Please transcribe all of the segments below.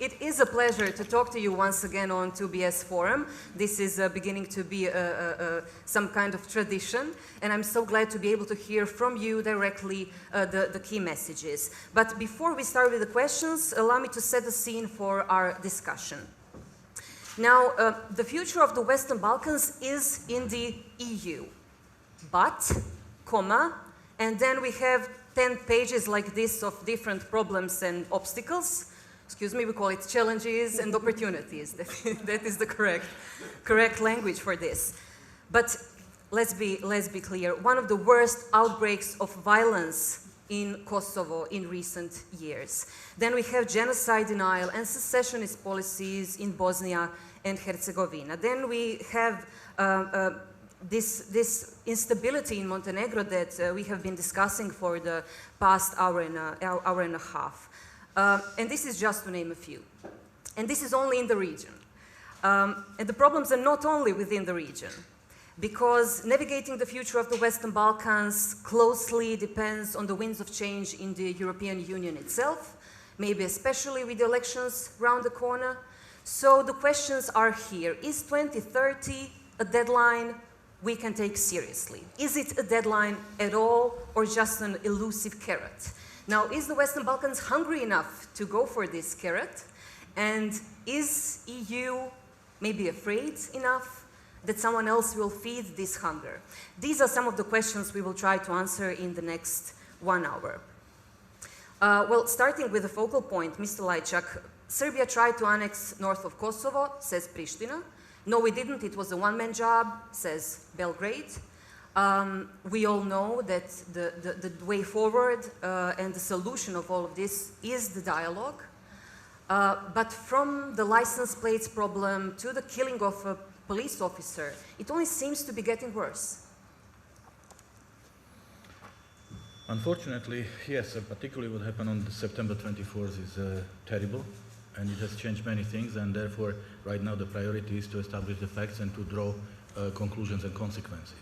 It is a pleasure to talk to you once again on 2BS Forum. This is beginning to be some kind of tradition, and I'm so glad to be able to hear from you directly the key messages. But before we start with the questions, allow me to set the scene for our discussion. Now, the future of the Western Balkans is in the EU, but, comma, and then we have 10 pages like this of different problems and obstacles. Excuse me, we call it challenges and opportunities. That is the correct language for this. But let's be clear. One of the worst outbreaks of violence in Kosovo in recent years. Then we have genocide denial and secessionist policies in Bosnia and Herzegovina. Then we have this instability in Montenegro that we have been discussing for the past hour and a half. And this is just to name a few. And this is only in the region. And the problems are not only within the region, because navigating the future of the Western Balkans closely depends on the winds of change in the European Union itself, maybe especially with the elections around the corner. So the questions are here. Is 2030 a deadline we can take seriously? Is it a deadline at all, or just an elusive carrot? Now, is the Western Balkans hungry enough to go for this carrot? And is EU maybe afraid enough that someone else will feed this hunger? These are some of the questions we will try to answer in the next 1 hour. Well, starting with the focal point, Mr. Lajčák, Serbia tried to annex north of Kosovo, says Pristina. No, we didn't. It was a one-man job, says Belgrade. We all know that the way forward and the solution of all of this is the dialogue. But from the license plates problem to the killing of a police officer, it only seems to be getting worse. Unfortunately, yes, particularly what happened on September 24th is terrible. And it has changed many things, and therefore, right now the priority is to establish the facts and to draw conclusions and consequences.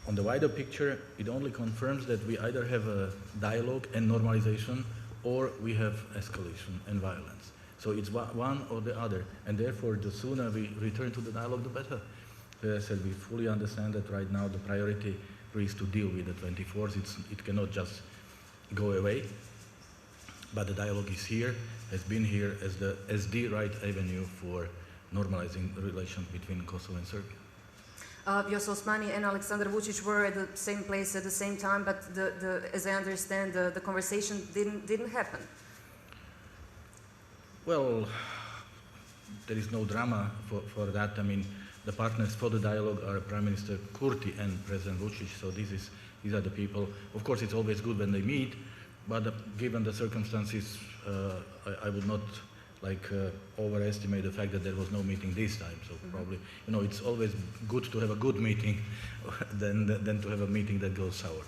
On the wider picture, it only confirms that we either have a dialogue and normalization, or we have escalation and violence. So it's one or the other, and therefore the sooner we return to the dialogue, the better. As I said, we fully understand that right now the priority is to deal with the 24th. It cannot just go away, but the dialogue is here, has been here as the right avenue for normalizing the relations between Kosovo and Serbia. Vjosa Osmani and Aleksandar Vučić were at the same place at the same time, but as I understand, the conversation didn't happen. Well, there is no drama for that. I mean, the partners for the dialogue are Prime Minister Kurti and President Vučić, so these are the people. Of course, it's always good when they meet, but given the circumstances, I would not overestimate the fact that there was no meeting this time. So probably, it's always good to have a good meeting than to have a meeting that goes sour.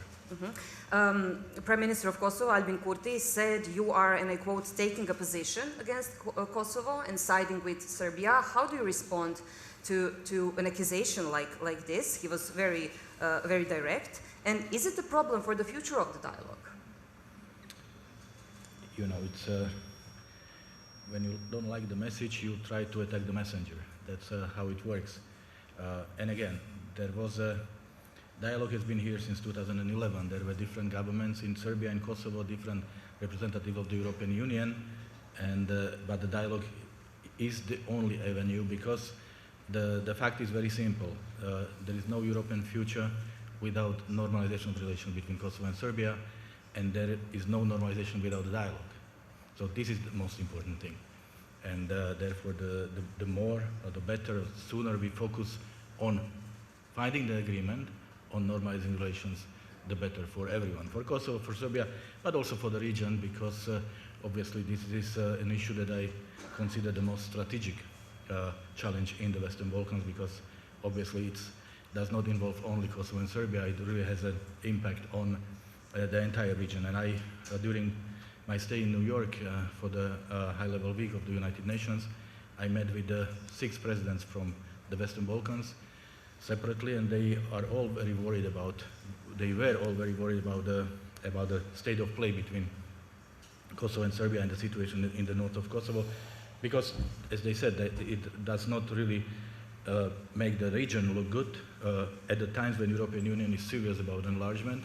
Prime Minister of Kosovo, Albin Kurti, said you are, and I quote, taking a position against Kosovo and siding with Serbia. How do you respond to an accusation like this? He was very direct. And is it a problem for the future of the dialogue? It's when you don't like the message, you try to attack the messenger. That's how it works. And again, there was a dialogue has been here since 2011. There were different governments in Serbia and Kosovo, different representatives of the European Union, but the dialogue is the only avenue because the fact is very simple. There is no European future without normalization of relations between Kosovo and Serbia, and there is no normalization without the dialogue. So this is the most important thing. And therefore, the more, or the better, sooner we focus on finding the agreement, on normalizing relations, the better for everyone, for Kosovo, for Serbia, but also for the region, because obviously this is an issue that I consider the most strategic challenge in the Western Balkans, because obviously it does not involve only Kosovo and Serbia. It really has an impact on the entire region. And I, during my stay in New York for the high-level week of the United Nations, I met with the 6 presidents from the Western Balkans separately, and they were all very worried about the state of play between Kosovo and Serbia and the situation in the north of Kosovo, because, as they said, that it does not really make the region look good at the times when European Union is serious about enlargement,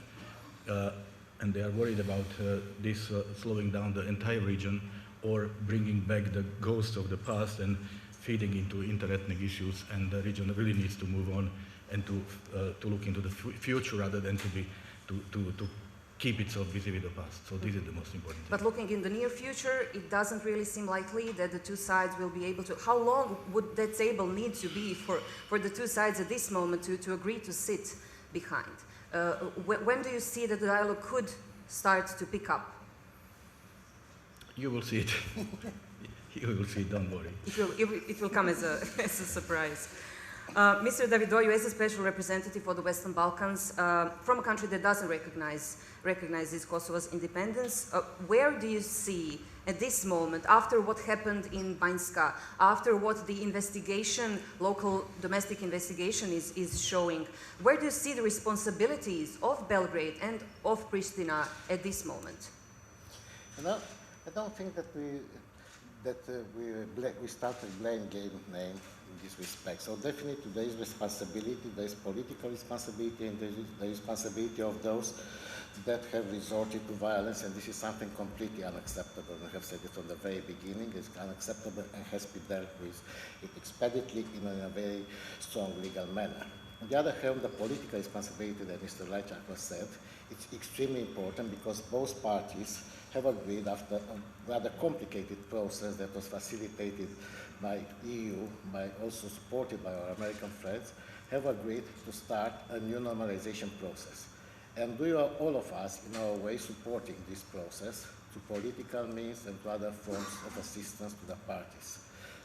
and they are worried about this slowing down the entire region or bringing back the ghosts of the past and feeding into inter-ethnic issues, and the region really needs to move on and to look into the future rather than to keep itself busy with the past. So this is the most important thing. But looking in the near future, it doesn't really seem likely that the two sides will be able to. How long would that table need to be for the two sides at this moment to agree to sit behind? When do you see that the dialogue could start to pick up? You will see it. You will see it, don't worry. It will come as a surprise. Mr. Davidoiu, as a special representative for the Western Balkans, from a country that doesn't recognizes Kosovo's independence, where do you see at this moment, after what happened in Banjska, after what the investigation, local domestic investigation is showing, where do you see the responsibilities of Belgrade and of Pristina at this moment? No, I don't think that we started blame game name in this respect. So definitely there is responsibility, there is political responsibility, and there is the responsibility of those that have resorted to violence, and this is something completely unacceptable. We have said it from the very beginning. It's unacceptable and has to be dealt with expediently in a very strong legal manner. On the other hand, the political responsibility that Mr. LAJČÁK has said, it's extremely important because both parties have agreed after a rather complicated process that was facilitated by EU, also supported by our American friends, have agreed to start a new normalization process. And we are, all of us, in our way, supporting this process to political means and to other forms of assistance to the parties.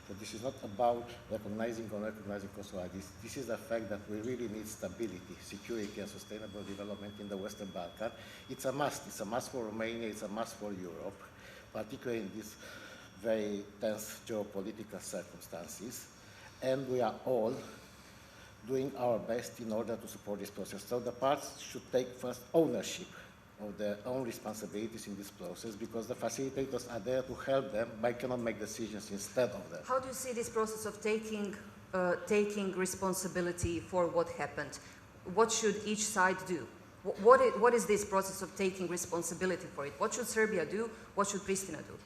So this is not about recognizing or recognizing Kosovo. This is the fact that we really need stability, security, and sustainable development in the Western Balkan. It's a must. It's a must for Romania. It's a must for Europe, particularly in these very tense geopolitical circumstances. And we are all doing our best in order to support this process. So the parts should take first ownership of their own responsibilities in this process, because the facilitators are there to help them, but cannot make decisions instead of them. How do you see this process of taking responsibility for what happened? What should each side do? What is this process of taking responsibility for it? What should Serbia do? What should Pristina do?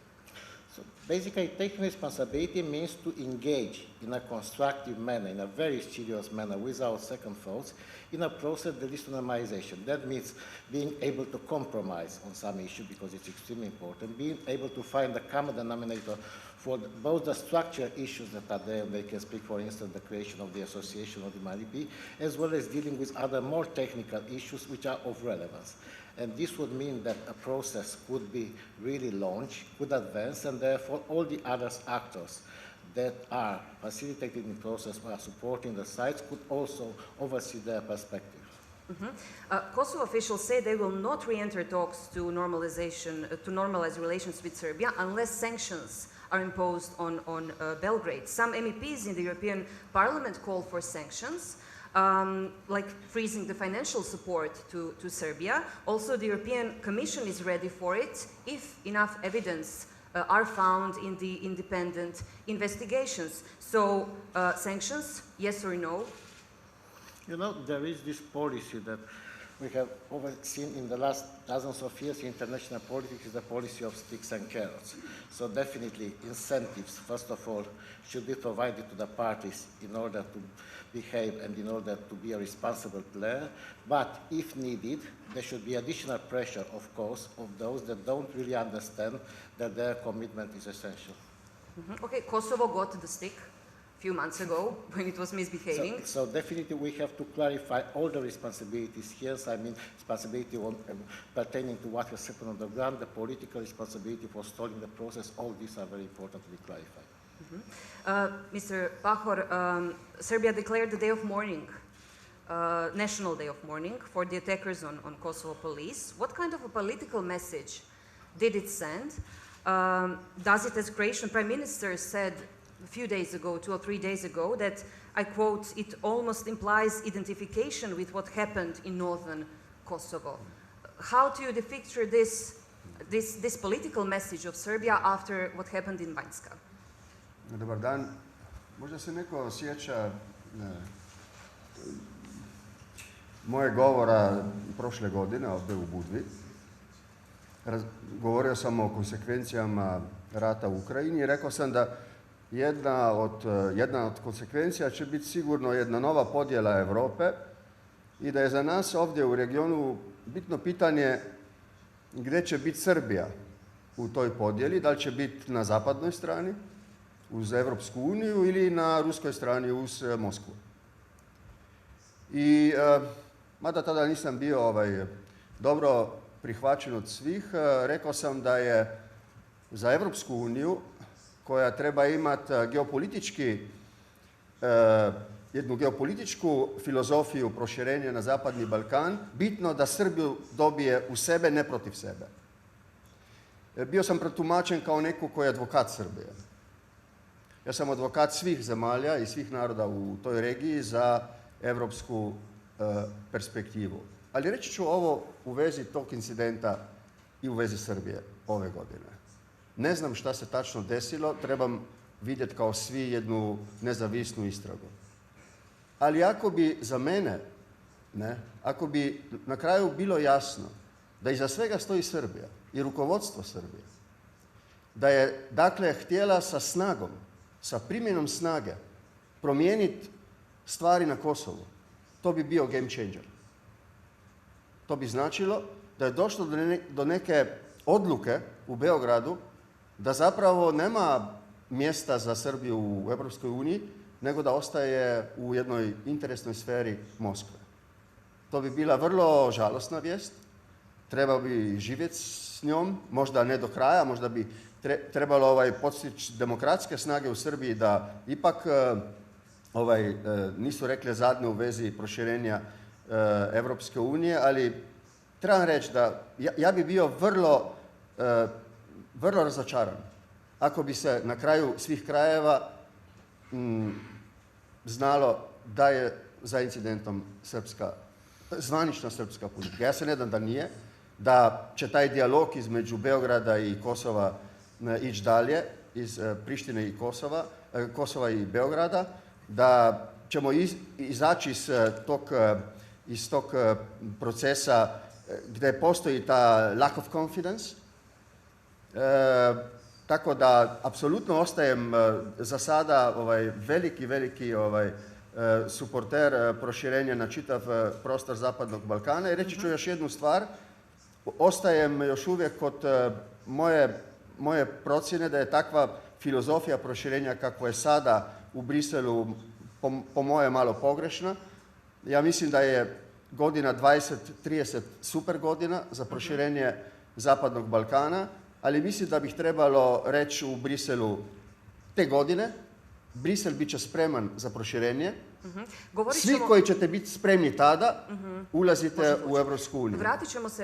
So basically, taking responsibility means to engage in a constructive manner, in a very serious manner, without second thoughts, in a process that is normalization. That means being able to compromise on some issue, because it's extremely important, being able to find a common denominator for both the structural issues that are there. They can speak, for instance, the creation of the association of the MALIP, as well as dealing with other more technical issues which are of relevance. And this would mean that a process could be really launched, could advance, and therefore all the other actors that are facilitating the process or are supporting the sites could also oversee their perspective. Kosovo officials say they will not re-enter talks to normalize relations with Serbia unless sanctions are imposed on Belgrade. Some MEPs in the European Parliament call for sanctions, like freezing the financial support to Serbia. Also, the European Commission is ready for it if enough evidence are found in the independent investigations. So, sanctions, yes or no? You know, there is this policy that we have overseen in the last dozens of years in international politics, is the policy of sticks and carrots. So definitely incentives, first of all, should be provided to the parties in order to behave and in order to be a responsible player. But if needed, there should be additional pressure, of course, of those that don't really understand that their commitment is essential. Okay, Kosovo got the stick a few months ago when it was misbehaving. So definitely we have to clarify all the responsibilities here. So I mean, responsibility pertaining to what has happened on the ground, the political responsibility for stalling the process, all these are very important to be clarified. Mr. Pahor, Serbia declared the day of mourning, national day of mourning for the attackers on Kosovo police. What kind of a political message did it send? Does it, as Croatian Prime Minister said a few days ago, 2 or 3 days ago, that, I quote, it almost implies identification with what happened in northern Kosovo. How do you picture this this political message of Serbia after what happened in Banjska? Dobar dan. Možda se neko sjeća moje govora prošle godine ovdje u Budvi. Govorio sam o konsekvencijama rata u Ukrajini i rekao sam da jedna od konsekvencija će biti sigurno jedna nova podjela Europe i da je za nas ovdje u regionu bitno pitanje gdje će biti Srbija u toj podjeli, da li će biti na zapadnoj strani uz Europsku uniju ili na ruskoj strani uz Moskvu. I mada tada nisam bio dobro prihvaćen od svih, rekao sam da je za Europsku uniju, koja treba imati jednu geopolitičku filozofiju proširenja na Zapadni Balkan, bitno da Srbiju dobije u sebe, ne protiv sebe. Bio sam protumačen kao neko koji je advokat Srbije. Ja sam advokat svih zemalja i svih naroda u toj regiji za europsku perspektivu. Ali reći ću ovo u vezi tog incidenta i u vezi Srbije ove godine. Ne znam šta se tačno desilo, trebam vidjeti kao svi jednu nezavisnu istragu. Ali ako bi za mene, ako bi na kraju bilo jasno da iza svega stoji Srbija i rukovodstvo Srbije, da je dakle htjela sa snagom, sa primjenom snage promijeniti stvari na Kosovu, to bi bio game changer. To bi značilo da je došlo do neke odluke u Beogradu da zapravo nema mjesta za Srbiju u Europskoj uniji, nego da ostaje u jednoj interesnoj sferi Moskve. To bi bila vrlo žalosna vijest, treba bi živjeti s njom, možda ne do kraja, možda bi trebalo postići demokratske snage u Srbiji da ipak nisu rekle zadnje u vezi proširenja Europske unije, ali trebam reći da ja bi bio vrlo razočaran ako bi se na kraju svih krajeva znalo da je za incidentom zvanična srpska politika. Ja se nadam da nije, da će taj dijalog između Beograda i Kosova ići dalje, iz Prištine i Kosova i Beograda, da ćemo izaći iz tog procesa gdje postoji ta lack of confidence. Tako da apsolutno ostajem za sada veliki suporter proširenja na čitav prostor Zapadnog Balkana. I reći ću još jednu stvar, ostajem još uvijek kod moje procjene da je takva filozofija proširenja kakva je sada u Briselu po moje malo pogrešna. Ja mislim da je godina 20-30 super godina za proširenje Zapadnog Balkana, ali mislim da bih trebalo reći u Briselu te godine, Brisel bit će spreman za proširenje. Svi koji ćete biti spremni tada, ulazite u Europsku uniju.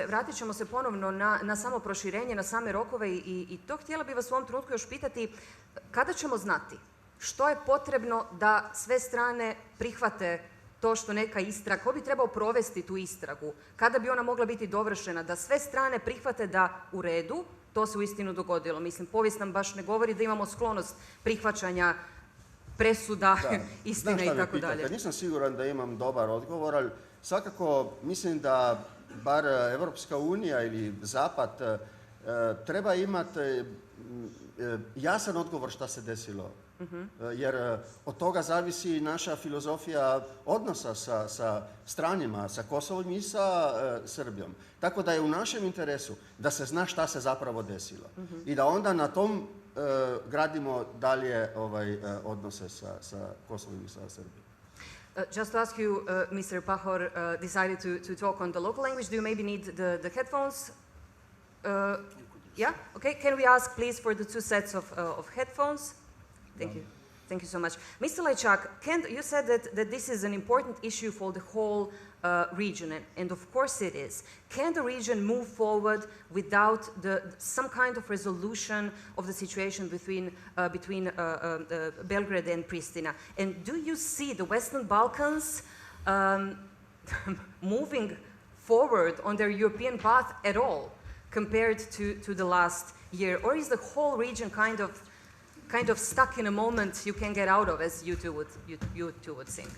Vratit ćemo se ponovno na samo proširenje, na same rokove i to htjela bih vas u ovom trenutku još pitati kada ćemo znati što je potrebno da sve strane prihvate to što neka istraga, ko bi trebao provesti tu istragu, kada bi ona mogla biti dovršena, da sve strane prihvate da u redu, to se uistinu dogodilo. Mislim, povijest nam baš ne govori da imamo sklonost prihvaćanja presuda, istine i tako dalje. Nisam siguran da imam dobar odgovor, ali svakako mislim da bar Evropska unija ili Zapad treba imati jasan odgovor šta se desilo. Jer od toga zavisi naša filozofija odnosa sa stranima, sa Kosovom i sa Srbijom. Tako da je u našem interesu da se zna šta se zapravo desilo. I da onda na tom gradimo dalje odnose sa Kosovom i sa Srbijom. Just to ask you, Mr. Pahor decided to talk on the local language. Do you maybe need the headphones? Yeah? Okay. Can we ask, please, for the 2 sets of headphones? Thank you. Thank you so much. Mr. Lajčák, you said that this is an important issue for the whole region, and of course it is. Can the region move forward without some kind of resolution of the situation between Belgrade and Pristina? And do you see the Western Balkans moving forward on their European path at all? compared to the last year? Or is the whole region kind of stuck in a moment you can get out of, as you two would think?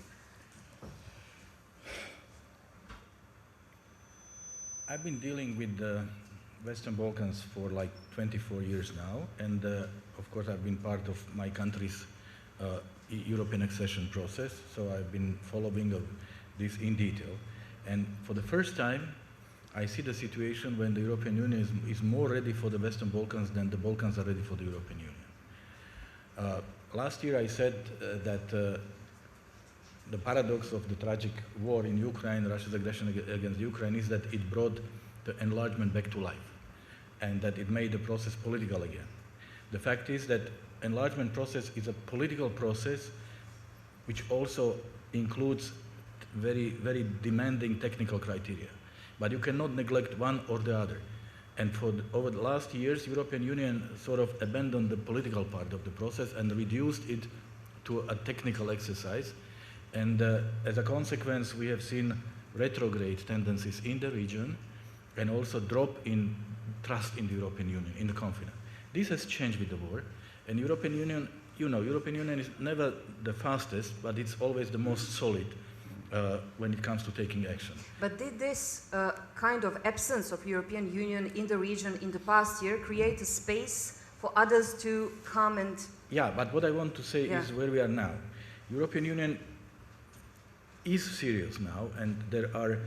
I've been dealing with the Western Balkans for like 24 years now, and of course I've been part of my country's European accession process, so I've been following this in detail. And for the first time, I see the situation when the European Union is more ready for the Western Balkans than the Balkans are ready for the European Union. Last year I said that the paradox of the tragic war in Ukraine, Russia's aggression against Ukraine, is that it brought the enlargement back to life, and that it made the process political again. The fact is that enlargement process is a political process which also includes very, very demanding technical criteria. But you cannot neglect one or the other. And over the last years, European Union sort of abandoned the political part of the process and reduced it to a technical exercise. And as a consequence, we have seen retrograde tendencies in the region and also drop in trust in the European Union, in the confidence. This has changed with the war. And European Union, you know, European Union is never the fastest, but it's always the most solid when it comes to taking action. But did this kind of absence of European Union in the region in the past year create a space for others to come and... Yeah, but what I want to say is where we are now. European Union is serious now, and there are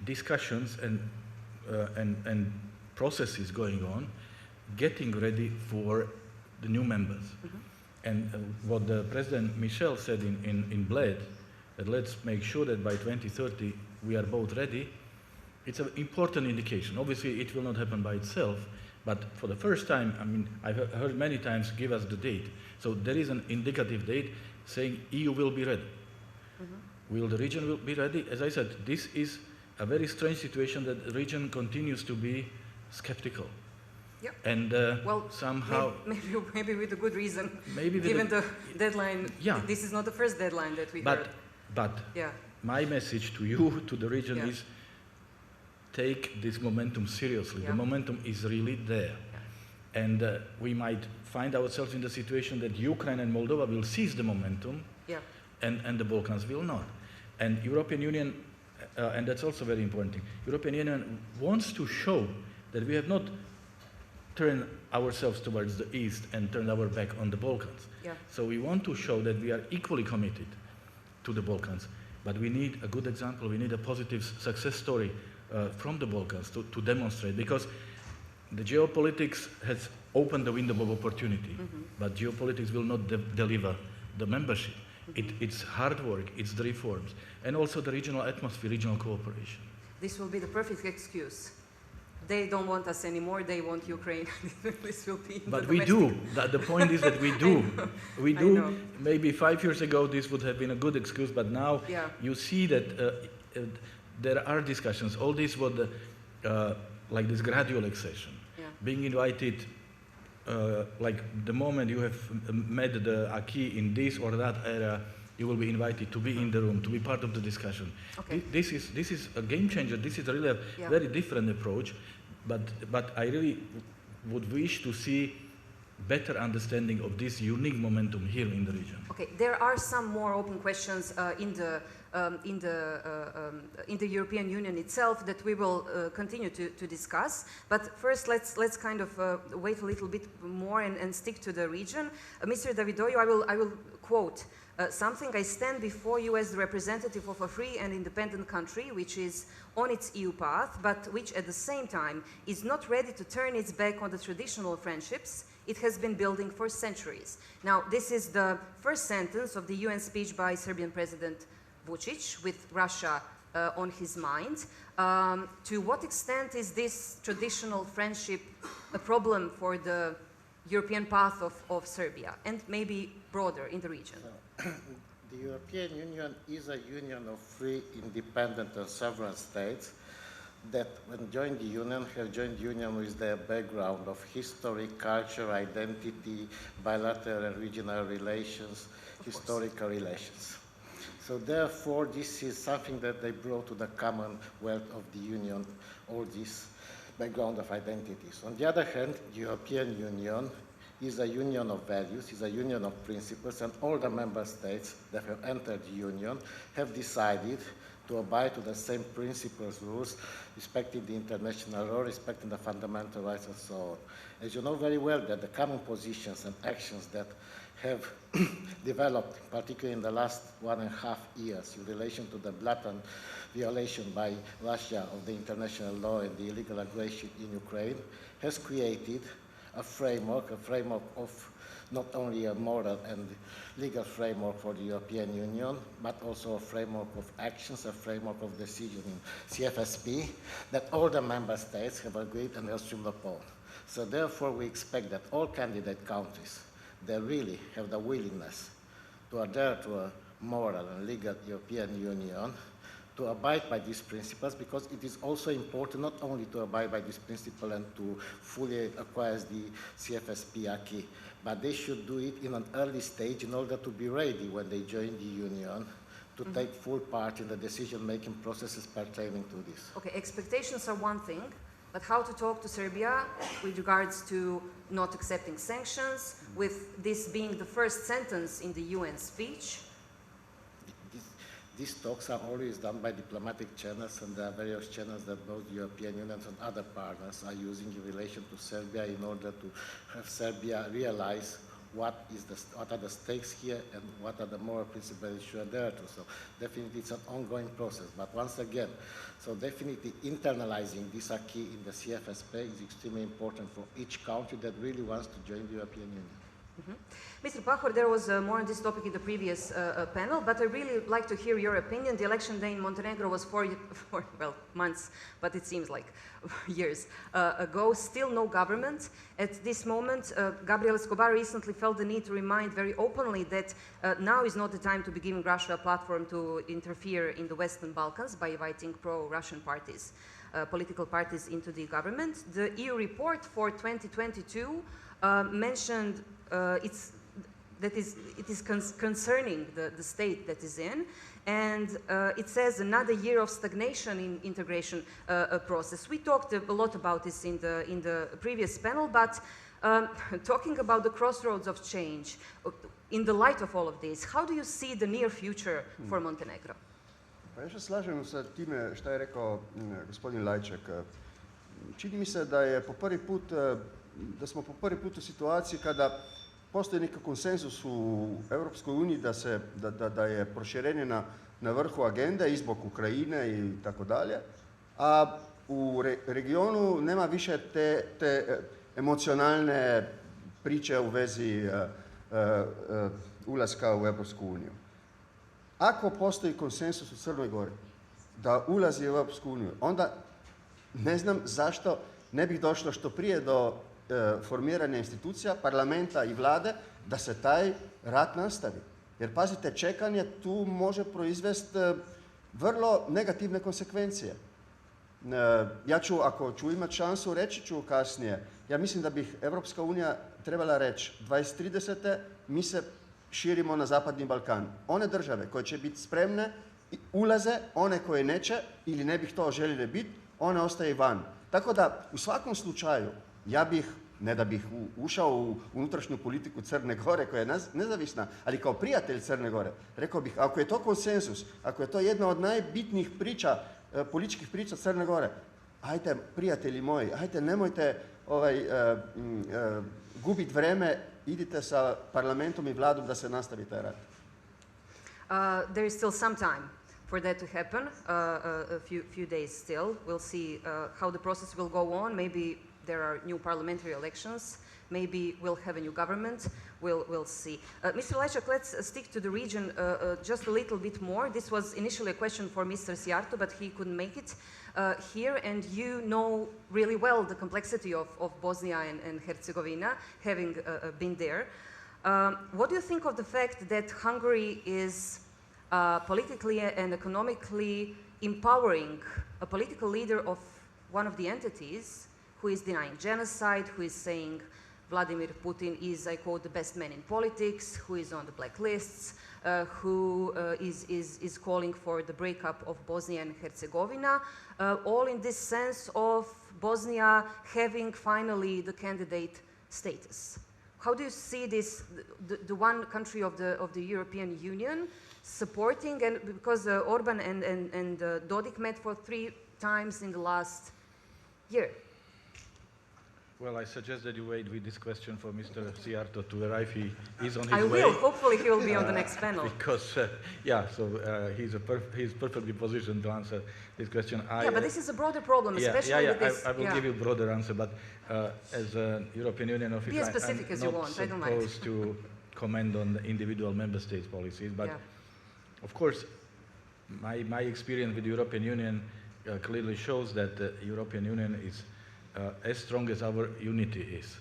discussions and processes going on, getting ready for the new members. Mm-hmm. And what the President Michel said in Bled, that let's make sure that by 2030 we are both ready, it's an important indication. Obviously it will not happen by itself, but for the first time, I mean, I've heard many times, give us the date. So there is an indicative date saying EU will be ready. Mm-hmm. Will the region be ready? As I said, this is a very strange situation that the region continues to be skeptical. Yep. And well, somehow... Maybe with a good reason, maybe given the deadline. Yeah. This is not the first deadline that we heard. But my message to you, to the region, is take this momentum seriously. The momentum is really there. Yeah. And we might find ourselves in the situation that Ukraine and Moldova will seize the momentum, and the Balkans will not. And European Union, and that's also very important thing, European Union wants to show that we have not turned ourselves towards the east and turned our back on the Balkans. Yeah. So we want to show that we are equally committed to the Balkans, but we need a good example, we need a positive success story from the Balkans to demonstrate, because the geopolitics has opened the window of opportunity, but geopolitics will not deliver the membership. It's hard work, it's the reforms, and also the regional atmosphere, regional cooperation. This will be the perfect excuse. They don't want us anymore, they want Ukraine. This will be but we do. The point is that we do. We do. Maybe 5 years ago this would have been a good excuse, but now you see that there are discussions. All this was like this gradual accession. Being invited, like the moment you have met the acquis in this or that area, you will be invited to be in the room, to be part of the discussion. Okay. This is a game changer. This is really a very different approach, but I really would wish to see better understanding of this unique momentum here in the region. Okay, there are some more open questions in the European Union itself that we will continue to discuss. But first, let's kind of wait a little bit more and stick to the region. Mr. Davidoiu, I will quote something. I stand before you as the representative of a free and independent country which is on its EU path, but which at the same time is not ready to turn its back on the traditional friendships it has been building for centuries. Now, this is the first sentence of the UN speech by Serbian President Vučić, with Russia on his mind. To what extent is this traditional friendship a problem for the European path of Serbia, and maybe broader in the region? The European Union is a union of free, independent and sovereign states that, when joined the Union, have joined the Union with their background of history, culture, identity, bilateral and regional relations, historical relations. So therefore, this is something that they brought to the Commonwealth of the Union, all this. background of identities. On the other hand, the European Union is a union of values, is a union of principles, and all the member states that have entered the union have decided to abide to the same principles, rules, respecting the international law, respecting the fundamental rights, and so on. As you know very well, that the common positions and actions that have developed, particularly in the last 1.5 years, in relation to the blatant violation by Russia of the international law and the illegal aggression in Ukraine, has created a framework of not only a moral and legal framework for the European Union, but also a framework of actions, a framework of decision in CFSP that all the member states have agreed and assumed upon. So therefore we expect that all candidate countries that really have the willingness to adhere to a moral and legal European Union to abide by these principles, because it is also important not only to abide by this principle and to fully acquire the CFSP acquis, but they should do it in an early stage in order to be ready when they join the Union to take full part in the decision-making processes pertaining to this. Okay, expectations are one thing, but how to talk to Serbia with regards to not accepting sanctions, with this being the first sentence in the UN speech? These talks are always done by diplomatic channels, and there are various channels that both the European Union and other partners are using in relation to Serbia in order to have Serbia realize what are the stakes here and what are the moral principles it should adhere to. So definitely it's an ongoing process. But once again, so definitely internalizing this acquis in the CFSP is extremely important for each country that really wants to join the European Union. Mr. Pahor, there was more on this topic in the previous panel, but I really like to hear your opinion. The election day in Montenegro was well, months, but it seems like years ago. Still no government. At this moment, Gabriel Escobar recently felt the need to remind very openly that now is not the time to be giving Russia a platform to interfere in the Western Balkans by inviting pro-Russian parties, political parties into the government. The EU report for 2022 mentioned it is concerning the state that is in, and it says another year of stagnation in integration process. We talked a lot about this in the previous panel, but talking about the crossroads of change, in the light of all of this, how do you see the near future for Montenegro? Pa ja se slažem sa time što je rekao gospodin Lajčák. Čini mi se da je da smo po prvi put u situaciji kada postoji neki konsenzus u Europskoj uniji da je proširenje na vrhu agende i zbog Ukrajine i tako dalje, a u regionu nema više te emocionalne priče u vezi ulaska u Europsku uniju. Ako postoji konsenzus u Crnoj Gori da ulazi u Europsku uniju, onda ne znam zašto ne bi došlo što prije do formiranja institucija, parlamenta i vlade da se taj rat nastavi. Jer pazite, čekanje tu može proizvesti vrlo negativne konsekvencije. Ja ću, ako ću imati šansu, reći ću kasnije, ja mislim da bih Evropska unija trebala reći 2030. mi se širimo na Zapadni Balkan. One države koje će biti spremne ulaze, one koje neće ili ne bih to željeli biti, one ostaje van. Tako da u svakom slučaju ja bih, ne da bih ušao u unutrašnju politiku Crne Gore koja je nezavisna, ali kao prijatelj Crne Gore, rekao bih, ako je to konsenzus, ako je to jedna od najbitnijih priča, političkih priča Crne Gore, ajte, prijatelji moji, ajte, nemojte gubiti vreme, idite sa parlamentom i vladom da se nastavi taj rat. There is still some time for that to happen, a few days still. We'll see how the process will go on. Maybe there are new parliamentary elections. Maybe we'll have a new government. We'll see. Mr. Lajčák, let's stick to the region just a little bit more. This was initially a question for Mr. Sijarto, but he couldn't make it here. And you know really well the complexity of Bosnia and Herzegovina, having been there. What do you think of the fact that Hungary is politically and economically empowering a political leader of one of the entities who is denying genocide, who is saying Vladimir Putin is, I quote, the best man in politics, who is on the blacklists, who is calling for the breakup of Bosnia and Herzegovina, all in this sense of Bosnia having finally the candidate status. How do you see this, the one country of the European Union supporting, and because Orban and Dodik met for 3 times in the last year? Well, I suggest that you wait with this question for Mr. Sijarto to arrive. He is on his way. I will. Hopefully he will be on the next panel. Because, he's perfectly positioned to answer this question. Yeah, but this is a broader problem, especially with this. I will give you a broader answer, but as a European Union officer, be as specific as you want. I don't mind. I'm not supposed to comment on the individual member states' policies, but of course, my experience with the European Union clearly shows that the European Union is as strong as our unity is.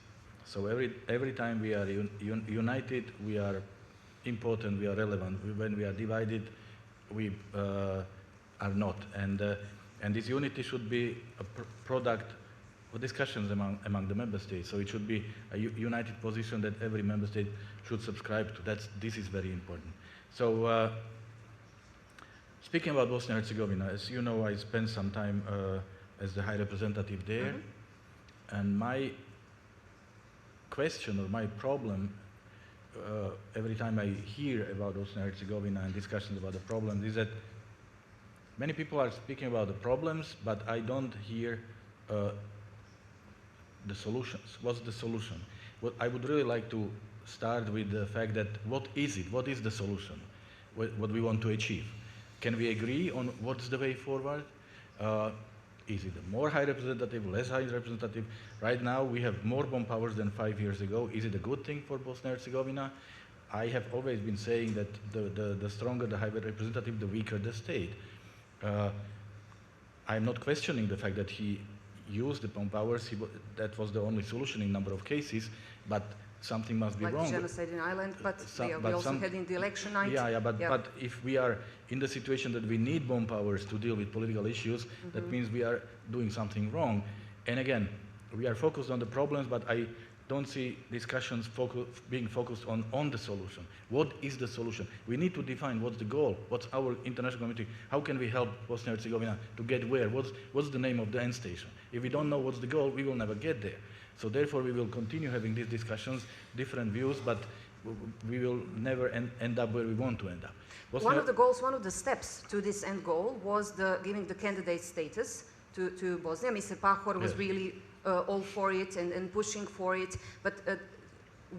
So every time we are united, we are important, we are relevant. When we are divided, we are not. And this unity should be a product of discussions among the member states. So it should be a united position that every member state should subscribe to. This is very important. So speaking about Bosnia and Herzegovina, as you know, I spent some time as the High Representative there. And my question or my problem every time I hear about Bosnia and Herzegovina and discussions about the problems is that many people are speaking about the problems, but I don't hear the solutions. What's the solution? I would really like to start with the fact that what is it? What is the solution? What we want to achieve? Can we agree on what's the way forward? Is it a more high representative, less high representative? Right now, we have more bomb powers than 5 years ago. Is it a good thing for Bosnia and Herzegovina? I have always been saying that the stronger the high representative, the weaker the state. I'm not questioning the fact that he used the bomb powers. That was the only solution in a number of cases, but something must be wrong. Like genocide in Ireland, but we also had in the election night. But if we are in the situation that we need bomb powers to deal with political issues, that means we are doing something wrong. And again, we are focused on the problems, but I don't see discussions being focused on the solution. What is the solution? We need to define what's the goal, what's our international community, how can we help Bosnia and Herzegovina to get where, what's the name of the end station. If we don't know what's the goal, we will never get there. So therefore, we will continue having these discussions, different views, but we will never end up where we want to end up. One of the goals, one of the steps to this end goal was giving the candidate status to Bosnia. Mr. Pahor was really all for it and pushing for it. But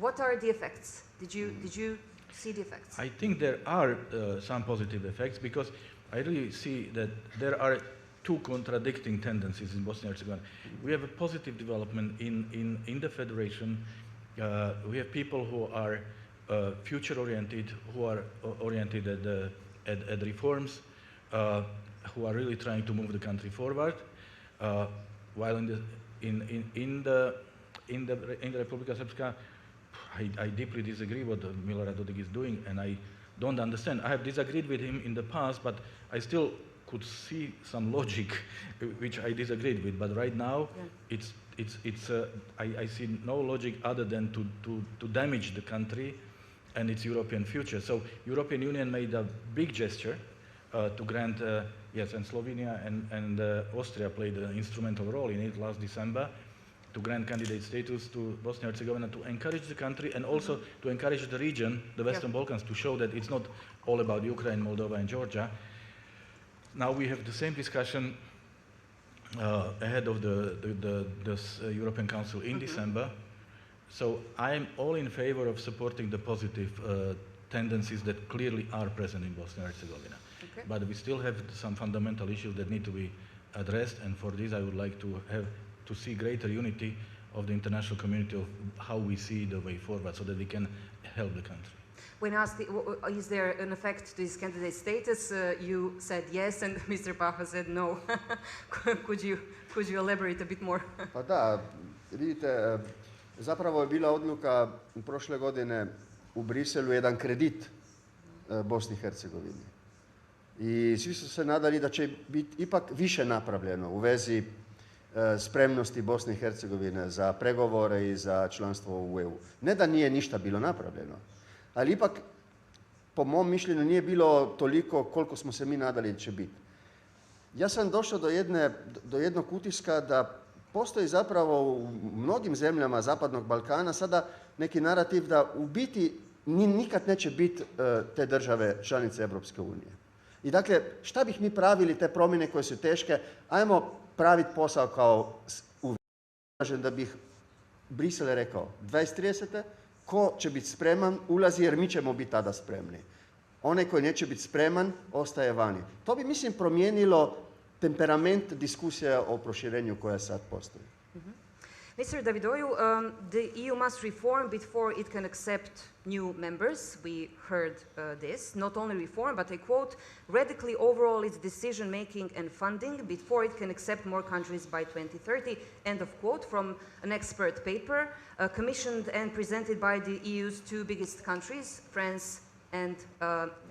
what are the effects? Did you see the effects? I think there are some positive effects, because I really see that there are 2 contradicting tendencies in Bosnia and Herzegovina. We have a positive development in the federation. We have people who are future-oriented, who are oriented at reforms, who are really trying to move the country forward. While in the Republika Srpska, I deeply disagree what Milorad Dodik is doing, and I don't understand. I have disagreed with him in the past, but I still could see some logic which I disagreed with. But right now, I see no logic other than to damage the country and its European future. So European Union made a big gesture to grant, and Slovenia and Austria played an instrumental role in it last December, to grant candidate status to Bosnia and Herzegovina, to encourage the country and also to encourage the region, the Western Balkans, to show that it's not all about Ukraine, Moldova and Georgia. Now we have the same discussion ahead of the European Council in December. So I'm all in favor of supporting the positive tendencies that clearly are present in Bosnia and Herzegovina. Okay. But we still have some fundamental issues that need to be addressed, and for this I would like to see greater unity of the international community of how we see the way forward, so that we can help the country. When asked, is there an effect to this candidate status, you said yes, and Mr. Pahor said no. Could you elaborate a bit more? Pa da, vidite, zapravo je bila odluka prošle godine u Briselu jedan kredit Bosni i Hercegovini. I svi su se nadali da će biti ipak više napravljeno u vezi spremnosti Bosne i Hercegovine za pregovore i za članstvo u EU. Ne da nije ništa bilo napravljeno, ali ipak, po mom mišljenju, nije bilo toliko koliko smo se mi nadali da će biti. Ja sam došao do jednog utiska da postoji zapravo u mnogim zemljama Zapadnog Balkana sada neki narativ da u biti nikad neće biti te države članice Europske unije. I dakle, šta bih mi pravili te promjene koje su teške? Ajmo praviti posao kao uvijek, da bih Brisel je rekao 2030. Ko će biti spreman ulazi jer mi ćemo biti tada spremni. Onaj koji neće biti spreman ostaje vani. To bi, mislim, promijenilo temperament diskusija o proširenju koja sad postoji. Mr. Davidoiu, the EU must reform before it can accept new members. We heard this. Not only reform, but I quote, radically overhaul its decision-making and funding before it can accept more countries by 2030. End of quote from an expert paper commissioned and presented by the EU's two biggest countries, France and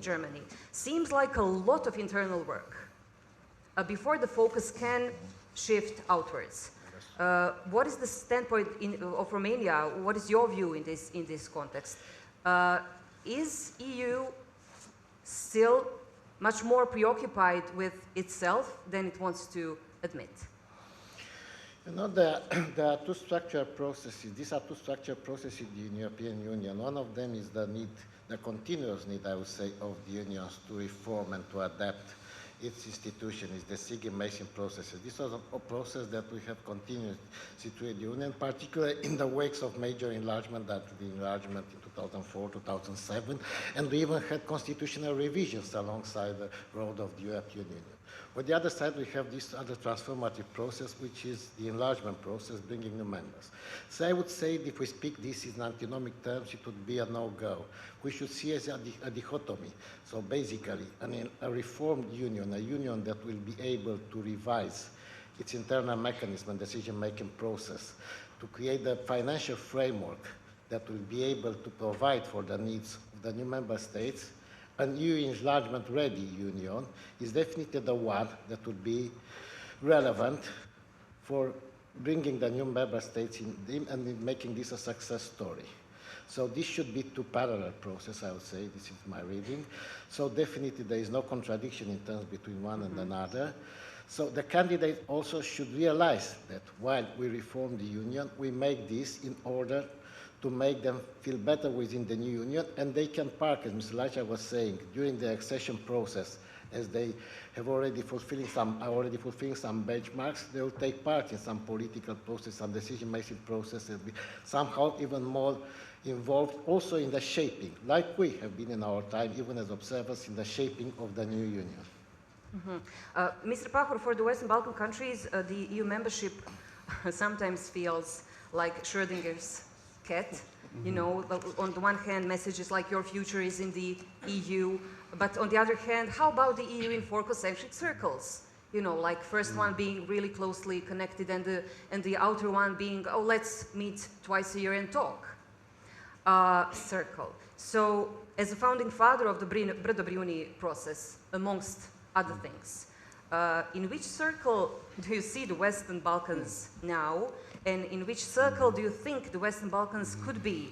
Germany. Seems like a lot of internal work before the focus can shift outwards. What is the standpoint of Romania? What is your view in this context? Is EU still much more preoccupied with itself than it wants to admit? You know, there are two structural processes. These are two structural processes in the European Union. One of them is the continuous need, I would say, of the unions to reform and to adapt its institution, is the decision-making process. This was a process that we have continued through the Union, particularly in the wakes of major enlargement, that the enlargement in 2004, 2007, and we even had constitutional revisions alongside the road of the European Union. On the other side, we have this other transformative process, which is the enlargement process, bringing new members. So I would say that if we speak this in antinomic terms, it would be a no-go. We should see as a dichotomy. So basically, a reformed union, a union that will be able to revise its internal mechanism and decision-making process, to create a financial framework that will be able to provide for the needs of the new member states. A new enlargement-ready union is definitely the one that would be relevant for bringing the new member states in and making this a success story. So this should be two parallel processes, I would say. This is my reading. So definitely there is no contradiction in terms between one and another. So the candidate also should realize that while we reform the union, we make this in order to make them feel better within the new union, and they can park, as Mr. LAJČák was saying, during the accession process, as they have already fulfilling some benchmarks, they will take part in some political process, some decision-making process, and be somehow even more involved also in the shaping, like we have been in our time, even as observers, in the shaping of the new union. Mr. Pahor, for the Western Balkan countries, the EU membership sometimes feels like Schrödinger's cat. You know, on the one hand, messages like your future is in the EU, but on the other hand, how about the EU in four concentric circles? You know, like first one being really closely connected and the outer one being, oh, let's meet twice a year and talk circle. So, as a founding father of the Brdo-Briuni process, amongst other things, in which circle do you see the Western Balkans now? And in which circle do you think the Western Balkans could be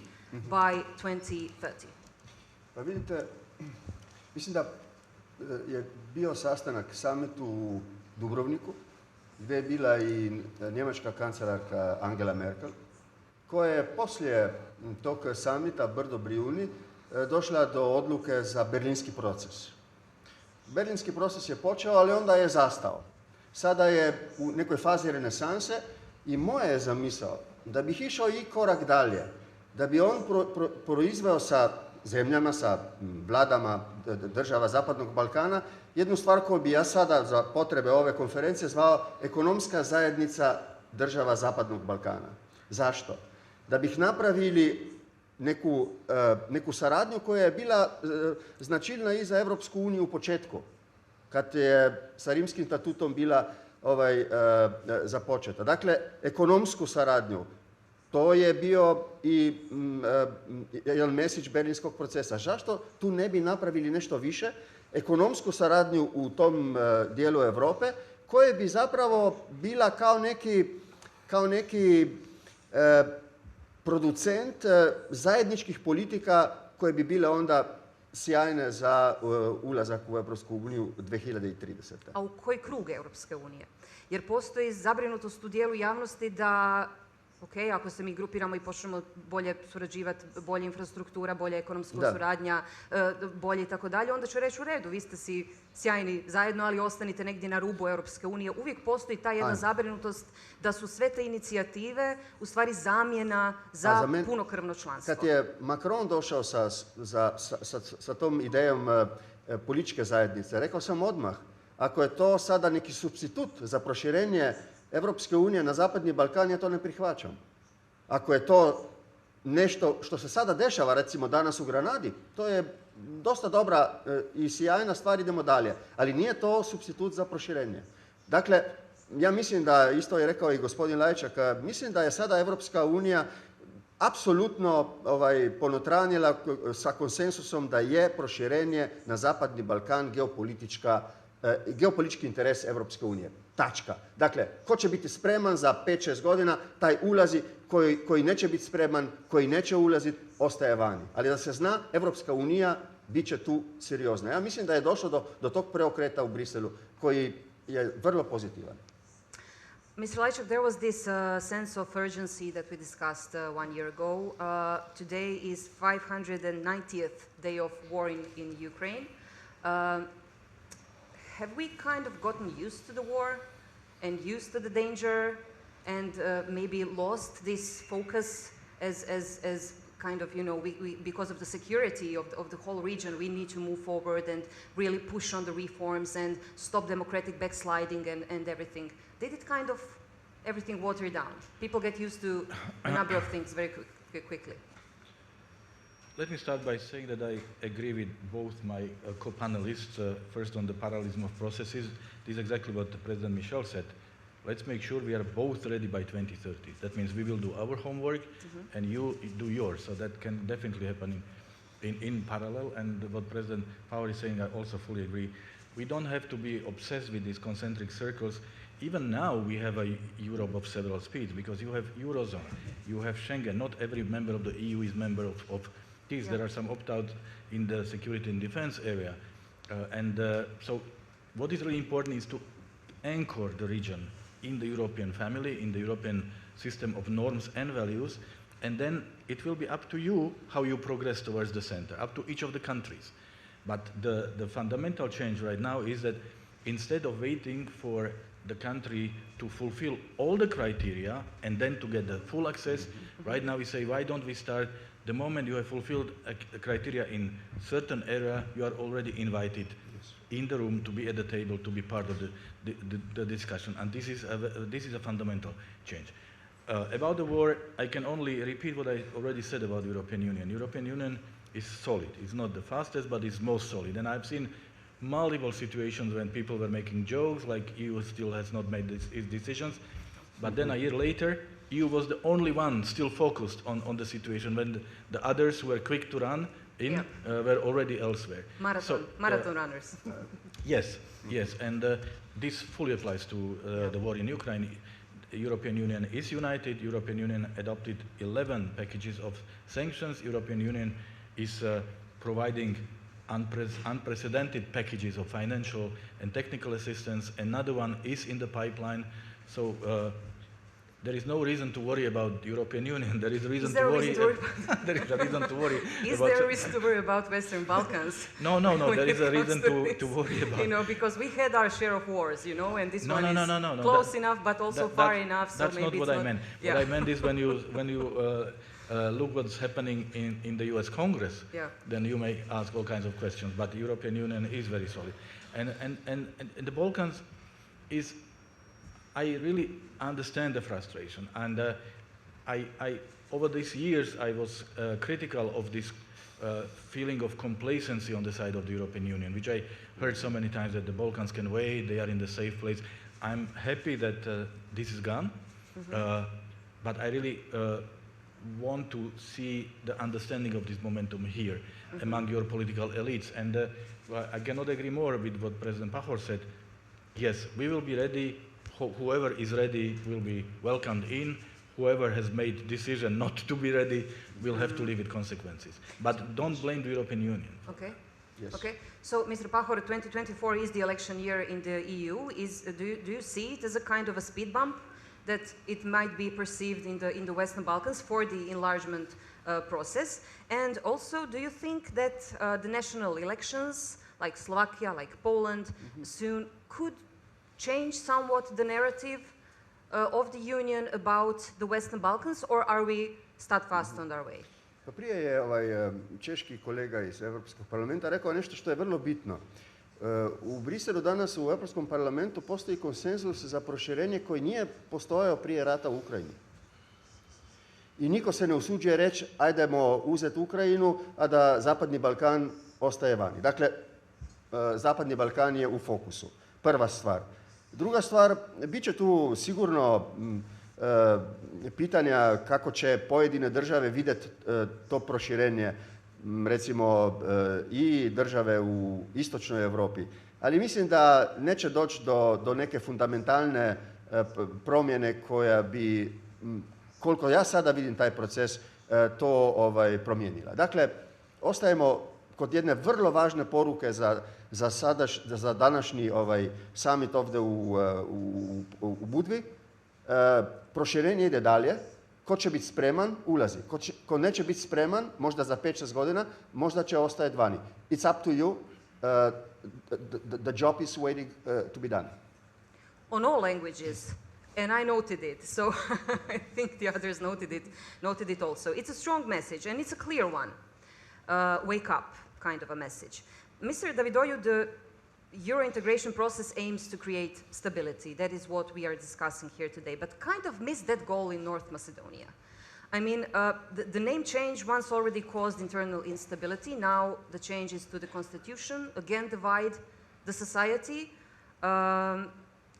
by 2030? Pa vidite, mislim da je bio sastanak summitu u Dubrovniku, gdje je bila i njemačka kancelarka Angela Merkel, koja je poslije tog summita Brdo-Briuni došla do odluke za berlinski proces. Berlinski proces je počeo, ali onda je zastao. Sada je u nekoj fazi renesanse. I moja je zamisao da bih išao i korak dalje, da bi on proizveo sa zemljama, sa vladama država Zapadnog Balkana, jednu stvar koju bi ja sada za potrebe ove konferencije zvao ekonomska zajednica država Zapadnog Balkana. Zašto? Da bih napravili neku saradnju koja je bila značilna i za Europsku uniju u početku, kad je sa Rimskim statutom bila započeta. Dakle, ekonomsku saradnju. To je bio i jedan message berlinskog procesa. Zašto tu ne bi napravili nešto više? Ekonomsku saradnju u tom dijelu Europe, koja bi zapravo bila kao neki producent zajedničkih politika koje bi bile onda sjajne za ulazak u Europsku uniju 2030. A u koji krug Europske unije? Jer postoji zabrinutost u dijelu javnosti da, ok, ako se mi grupiramo i počnemo bolje surađivati, bolja infrastruktura, bolja ekonomska suradnja, bolje i tako dalje, onda ću reći u redu, vi ste si sjajni zajedno, ali ostanite negdje na rubu Europske unije. Uvijek postoji ta jedna zabrinutost da su sve te inicijative u stvari zamjena za punokrvno članstvo. Kad je Macron došao sa tom idejom političke zajednice, rekao sam odmah, ako je to sada neki supstitut za proširenje Europske unije na Zapadni Balkan, ja to ne prihvaćam. Ako je to nešto što se sada dešava, recimo danas u Granadi, to je dosta dobra i sjajna stvar, idemo dalje. Ali nije to supstitut za proširenje. Dakle, ja mislim da, isto je rekao i gospodin Lajčak, mislim da je sada Europska unija apsolutno ponotranila sa konsensusom da je proširenje na Zapadni Balkan geopolitički interes Europske unije. Tačka. Dakle, ko će biti spreman za 5-6 godina, taj ulazi, koji neće biti spreman, koji neće ulaziti, ostaje vani. Ali da se zna, Europska unija bit će tu seriozna. Ja mislim da je došlo do tog preokreta u Briselu, koji je vrlo pozitivan. Mr. Lajčák, there was this sense of urgency that we discussed 1 year ago. Today is 590th day of war in Ukraine. Have we kind of gotten used to the war and used to the danger and maybe lost this focus as kind of, you know, because of the security of the whole region, we need to move forward and really push on the reforms and stop democratic backsliding and everything. Did it kind of everything water down? People get used to a number of things very quickly. Let me start by saying that I agree with both my co-panelists. First, on the parallelism of processes, this is exactly what President Michel said. Let's make sure we are both ready by 2030. That means we will do our homework and you do yours. So that can definitely happen in parallel. And what President PAHOR is saying, I also fully agree. We don't have to be obsessed with these concentric circles. Even now we have a Europe of several speeds because you have Eurozone, you have Schengen. Not every member of the EU is member of this. There are some opt-outs in the security and defense area. So what is really important is to anchor the region in the European family, in the European system of norms and values, and then it will be up to you how you progress towards the center, up to each of the countries. But the fundamental change right now is that instead of waiting for the country to fulfill all the criteria and then to get the full access, right now we say, why don't we start the moment you have fulfilled a criteria in certain area, you are already invited in the room to be at the table, to be part of the discussion. And this is a fundamental change. About the war, I can only repeat what I already said about the European Union. European Union is solid. It's not the fastest, but it's most solid. And I've seen multiple situations when people were making jokes, like EU still has not made its decisions. But then a year later, EU was the only one still focused on the situation when the others who were quick to run in were already elsewhere. Marathon runners. Yes, and this fully applies to the war in Ukraine. The European Union is united. European Union adopted 11 packages of sanctions. European Union is providing unprecedented packages of financial and technical assistance. Another one is in the pipeline. So there is no reason to worry about the European Union. There is a reason to worry. There is a reason to worry. Is there a reason to worry about Western Balkans? No. There is a reason to worry about. You know, because we had our share of wars, you know, and this one is close enough, but also far enough. So that's maybe not what I meant. Yeah. What I meant is when you look what's happening in the U.S. Congress, then you may ask all kinds of questions. But the European Union is very solid, and the Balkans is. I really understand the frustration, and I over these years I was critical of this feeling of complacency on the side of the European Union, which I heard so many times that the Balkans can wait, they are in the safe place. I'm happy that this is gone, but I really want to see the understanding of this momentum here among your political elites, and I cannot agree more with what President PAHOR said. Yes, we will be ready. Whoever is ready will be welcomed in. whoever has made decision not to be ready will have to live with consequences. But don't blame the European Union. Okay. Yes. Okay. So, Mr. Pahor, 2024 is the election year in the EU. Do you see it as a kind of a speed bump that it might be perceived in the Western Balkans for the enlargement process? And also, do you think that the national elections, like Slovakia, like Poland, soon could change somewhat the narrative of the Union about the Western Balkans, or are we steadfast on our way? Pa prije je češki kolega iz Europskog parlamenta rekao nešto što je vrlo bitno. U Briselu danas u Europskom parlamentu postoji konsenzus za proširenje koji nije postojao prije rata u Ukrajini. I niko se ne usuđuje reći ajdemo uzeti Ukrajinu, a da Zapadni Balkan ostaje vani. Dakle, Zapadni Balkan je u fokusu. Prva stvar. Druga stvar, bit će tu sigurno pitanja kako će pojedine države vidjeti to proširenje, recimo i države u istočnoj Europi. Ali mislim da neće doći do neke fundamentalne promjene koja bi, koliko ja sada vidim taj proces, to promijenila. Dakle, ostajemo kod jedne vrlo važne poruke za današnji summit ovdje u Budvi. Proširenje ide dalje. Ko će biti spreman, ulazi. Ko neće biti spreman, možda za 5-6 godina, možda će ostajati vani. It's up to you. The job is waiting to be done. On all languages, and I noted it, so I think the others noted it also. It's a strong message, and it's a clear one. Wake up, kind of a message. Mr. Davidoiu, the Euro integration process aims to create stability. That is what we are discussing here today, but kind of missed that goal in North Macedonia. I mean, the name change once already caused internal instability. Now the change is to the constitution, again divide the society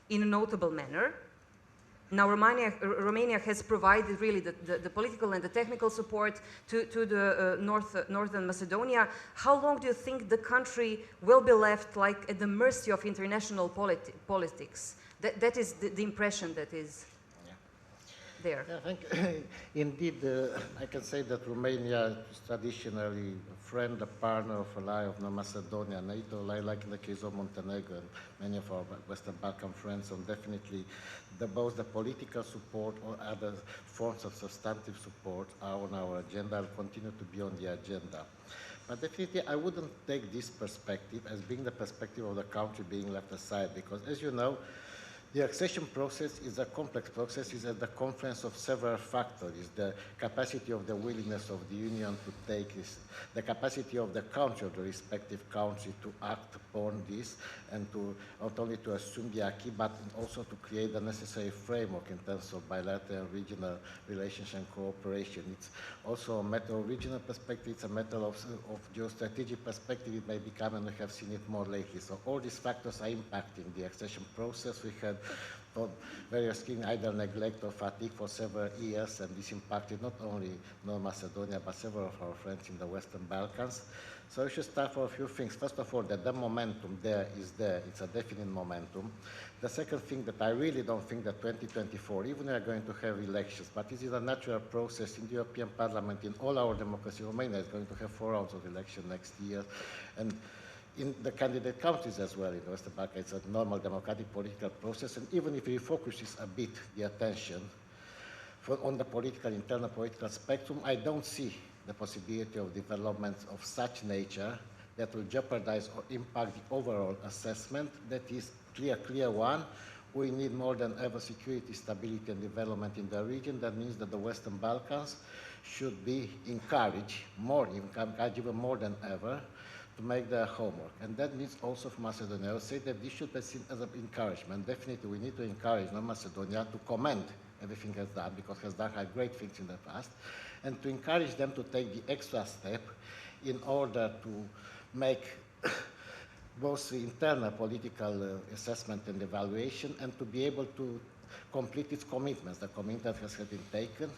in a notable manner. Now Romania has provided really the political and the technical support to the Northern Macedonia. How long do you think the country will be left like at the mercy of international politics? That is the impression that is there. Yeah, I think indeed I can say that Romania is traditionally a friend, a partner of ally of North Macedonia, NATO, like in the case of Montenegro and many of our Western Balkan friends, and definitely both the political support or other forms of substantive support are on our agenda and continue to be on the agenda. But definitely I wouldn't take this perspective as being the perspective of the country being left aside, because as you know, the accession process is a complex process. It's at the confluence of several factors. It's the capacity of the willingness of the Union to take this, the capacity of the country, of the respective country to act upon this, and to not only to assume the acquis, but also to create the necessary framework in terms of bilateral and regional relations and cooperation. It's also a matter of regional perspective. It's a matter of geostrategic perspective. It may become, and we have seen it more lately. So all these factors are impacting the accession process. We had various things, either neglect or fatigue for several years, and this impacted not only North Macedonia, but several of our friends in the Western Balkans. So we should start for a few things. First of all, that the momentum there is there. It's a definite momentum. The second thing that I really don't think that 2024, even we are going to have elections, but this is a natural process in the European Parliament, in all our democracy. Romania is going to have 4 rounds of election next year. And in the candidate countries as well in the Western Balkans, it's a normal democratic political process, and even if it focuses a bit the attention on the internal political spectrum, I don't see the possibility of developments of such nature that will jeopardize or impact the overall assessment. That is clear one. We need more than ever security, stability, and development in the region. That means that the Western Balkans should be encouraged even more than ever, to make their homework. And that means also for Macedonia. I would say that this should be seen as an encouragement. Definitely we need to encourage North Macedonia to commend everything it has done, because it has done great things in the past, and to encourage them to take the extra step in order to make both the internal political assessment and evaluation, and to be able to complete its commitments. The commitment has been taken.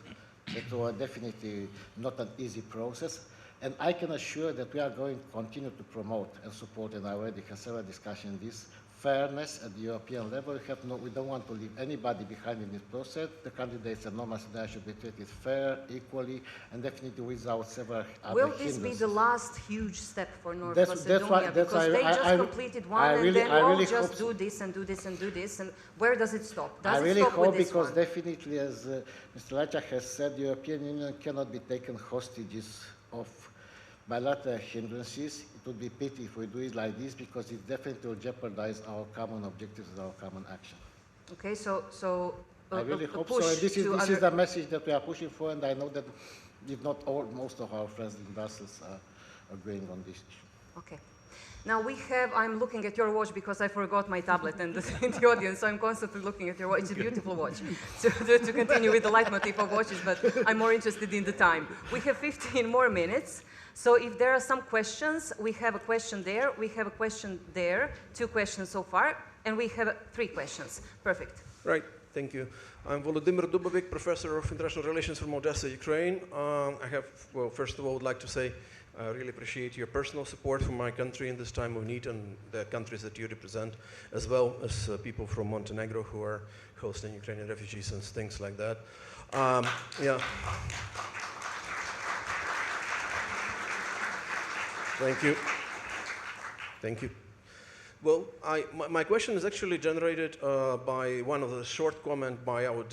It was definitely not an easy process. And I can assure that we are going to continue to promote and support, and I already had several discussions in this, fairness at the European level. We don't want to leave anybody behind in this process. The candidates and non-Macedonians should be treated fair, equally, and definitely without several other Will this be hindrances. the last huge step for North That's Macedonia? why- that's Because why they I- just I- completed one, I and really- then I we'll really just hope do this and do this and do this, and where does it stop? Does I it really stop hope, with this because one? definitely, as Mr. Lajčák has said, the European Union cannot be taken hostages of bilateral hindrances. It would be pity if we do it like this, because it definitely will jeopardize our common objectives and our common action. Okay, so I really a hope push so. And this to is other- the message that we are pushing for, and I know that if not all, most of our friends in Brussels are agreeing on this issue. Okay. Now I'm looking at your watch because I forgot my tablet and in the audience, so I'm constantly looking at your watch. It's a beautiful watch. To continue with the leitmotif of watches, but I'm more interested in the time. We have 15 more minutes. So if there are some questions, we have a question there, we have a question there, 2 questions so far, and we have 3 questions. Perfect. Right, thank you. I'm Volodymyr Dubovik, Professor of International Relations from Odessa, Ukraine. Well, first of all, I would like to say I really appreciate your personal support for my country in this time of need and the countries that you represent, as well as people from Montenegro who are hosting Ukrainian refugees and things like that. Yeah. Thank you. Thank you. Well, my question is actually generated by one of the short comment by our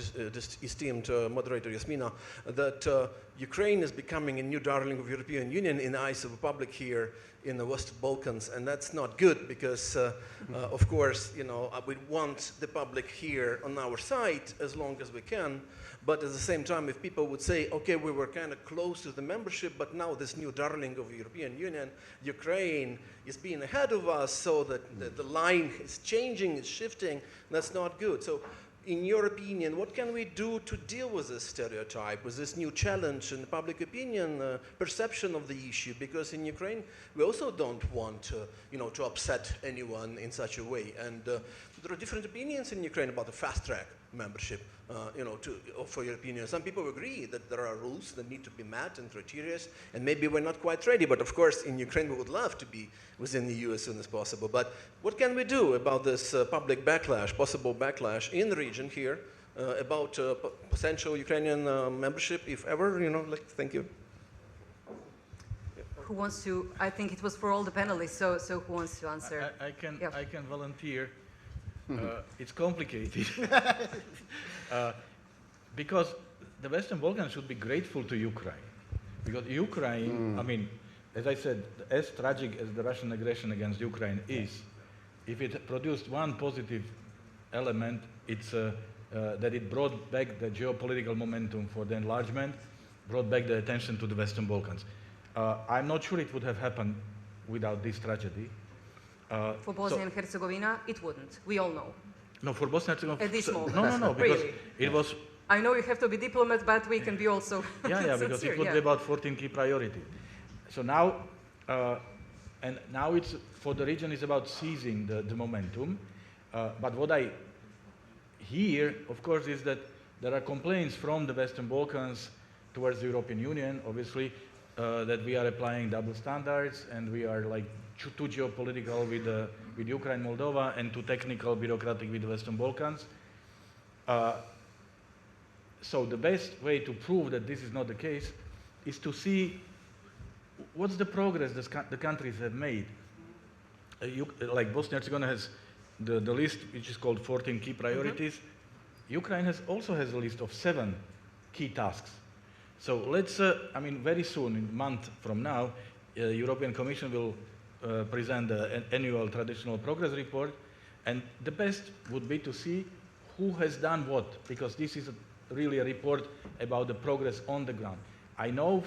esteemed moderator Yasmina, that Ukraine is becoming a new darling of European Union in the eyes of the public here in the Western Balkans, and that's not good because, of course, we want the public here on our side as long as we can. But at the same time, if people would say, okay, we were kind of close to the membership, but now this new darling of the European Union, Ukraine, is being ahead of us, so that the line is changing, is shifting, that's not good. So in your opinion, what can we do to deal with this stereotype, with this new challenge in the public opinion, perception of the issue? Because in Ukraine, we also don't want to upset anyone in such a way. And there are different opinions in Ukraine about the fast-track membership, for European Union. Some people agree that there are rules that need to be met and criteria, and maybe we're not quite ready. But of course, in Ukraine, we would love to be within the EU as soon as possible. But what can we do about this public backlash, possible backlash in the region here, about potential Ukrainian membership, if ever? Thank you. Who wants to? I think it was for all the panelists. So who wants to answer? I can Yeah. I can volunteer. It's complicated because the Western Balkans should be grateful to Ukraine, because Ukraine, I mean, as I said, as tragic as the Russian aggression against Ukraine is, if it produced one positive element, it's that it brought back the geopolitical momentum for the enlargement, brought back the attention to the Western Balkans. I'm not sure it would have happened without this tragedy. For Bosnia and Herzegovina, it wouldn't. We all know. No, for Bosnia and Herzegovina. At this moment. No, because Really? it was. I know you have to be diplomat, but we can be also Yeah, because sincere, it would be about 14 key priorities. So now, and now it's for the region is about seizing the momentum. But what I hear, of course, is that there are complaints from the Western Balkans towards the European Union, obviously, that we are applying double standards and we are like too geopolitical with Ukraine, Moldova, and too technical, bureaucratic with the Western Balkans. So the best way to prove that this is not the case is to see what's the progress the countries have made. Like Bosnia and Herzegovina has the list, which is called 14 key priorities. Ukraine also has a list of 7 key tasks. So let's, very soon, in a month from now, European Commission will present an annual traditional progress report, and the best would be to see who has done what, because this is really a report about the progress on the ground. I know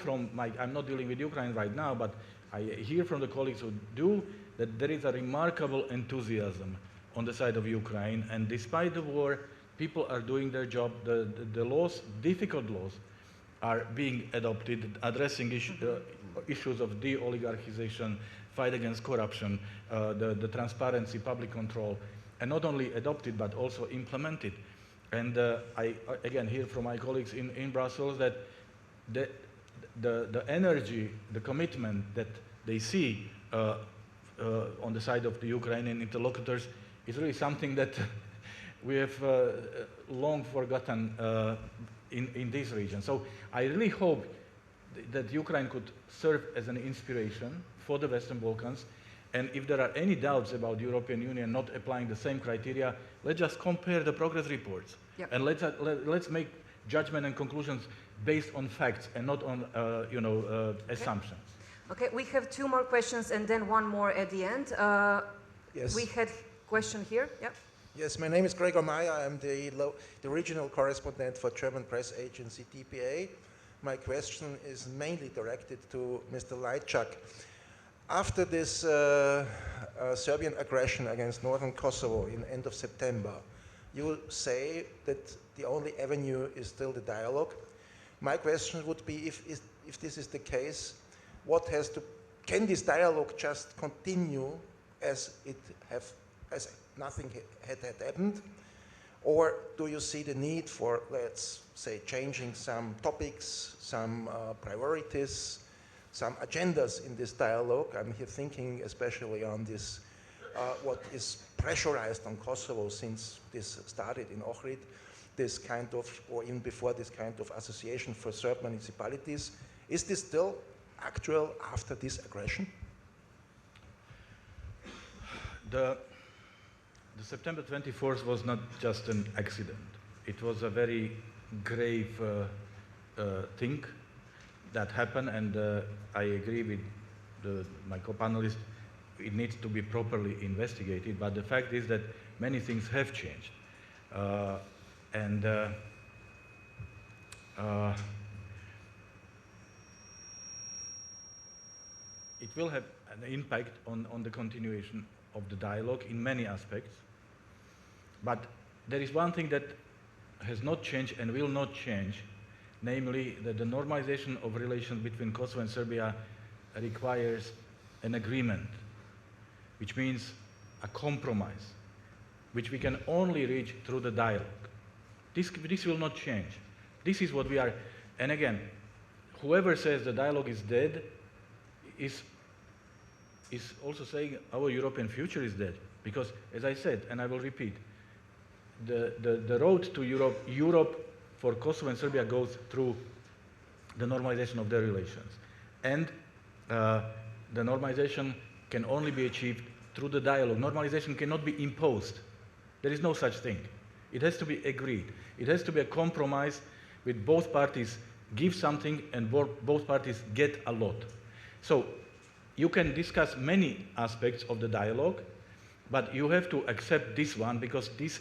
I'm not dealing with Ukraine right now, but I hear from the colleagues who do that there is a remarkable enthusiasm on the side of Ukraine, and despite the war, people are doing their job. The laws, difficult laws, are being adopted, addressing issues of de-oligarchization, fight against corruption, the transparency, public control, and not only adopted but also implemented. And I again hear from my colleagues in Brussels that the energy, the commitment that they see on the side of the Ukrainian interlocutors is really something that we have long forgotten in this region. So I really hope that Ukraine could serve as an inspiration for the Western Balkans. And if there are any doubts about the European Union not applying the same criteria, let's just compare the progress reports. Yep. And let's make judgment and conclusions based on facts and not on assumptions. Okay, we have 2 more questions and then 1 more at the end. Yes. We had question here. Yep. Yes, my name is Gregor Meyer. I'm the regional correspondent for German press agency DPA. My question is mainly directed to Mr. LAJČÁK. After this Serbian aggression against northern Kosovo in end of September, you will say that the only avenue is still the dialogue. My question would be, if this is the case, can this dialogue just continue as nothing had happened? Or do you see the need for, let's say, changing some topics, some priorities, some agendas in this dialogue? I'm here thinking especially on this, what is pressurized on Kosovo since this started in Ohrid, this kind of, or even before this kind of association for Serb municipalities. Is this still actual after this aggression? The September 24th was not just an accident. It was a very grave thing that happened, and I agree with my co-panelist, it needs to be properly investigated, but the fact is that many things have changed. It will have an impact on the continuation of the dialogue in many aspects. But there is one thing that has not changed and will not change, namely that the normalization of relations between Kosovo and Serbia requires an agreement, which means a compromise, which we can only reach through the dialogue. This will not change. This is what we are, and again, whoever says the dialogue is dead is also saying our European future is dead. Because, as I said, and I will repeat, the road to Europe for Kosovo and Serbia goes through the normalization of their relations. And the normalization can only be achieved through the dialogue. Normalization cannot be imposed. There is no such thing. It has to be agreed. It has to be a compromise with both parties give something and both parties get a lot. So you can discuss many aspects of the dialogue, but you have to accept this one because this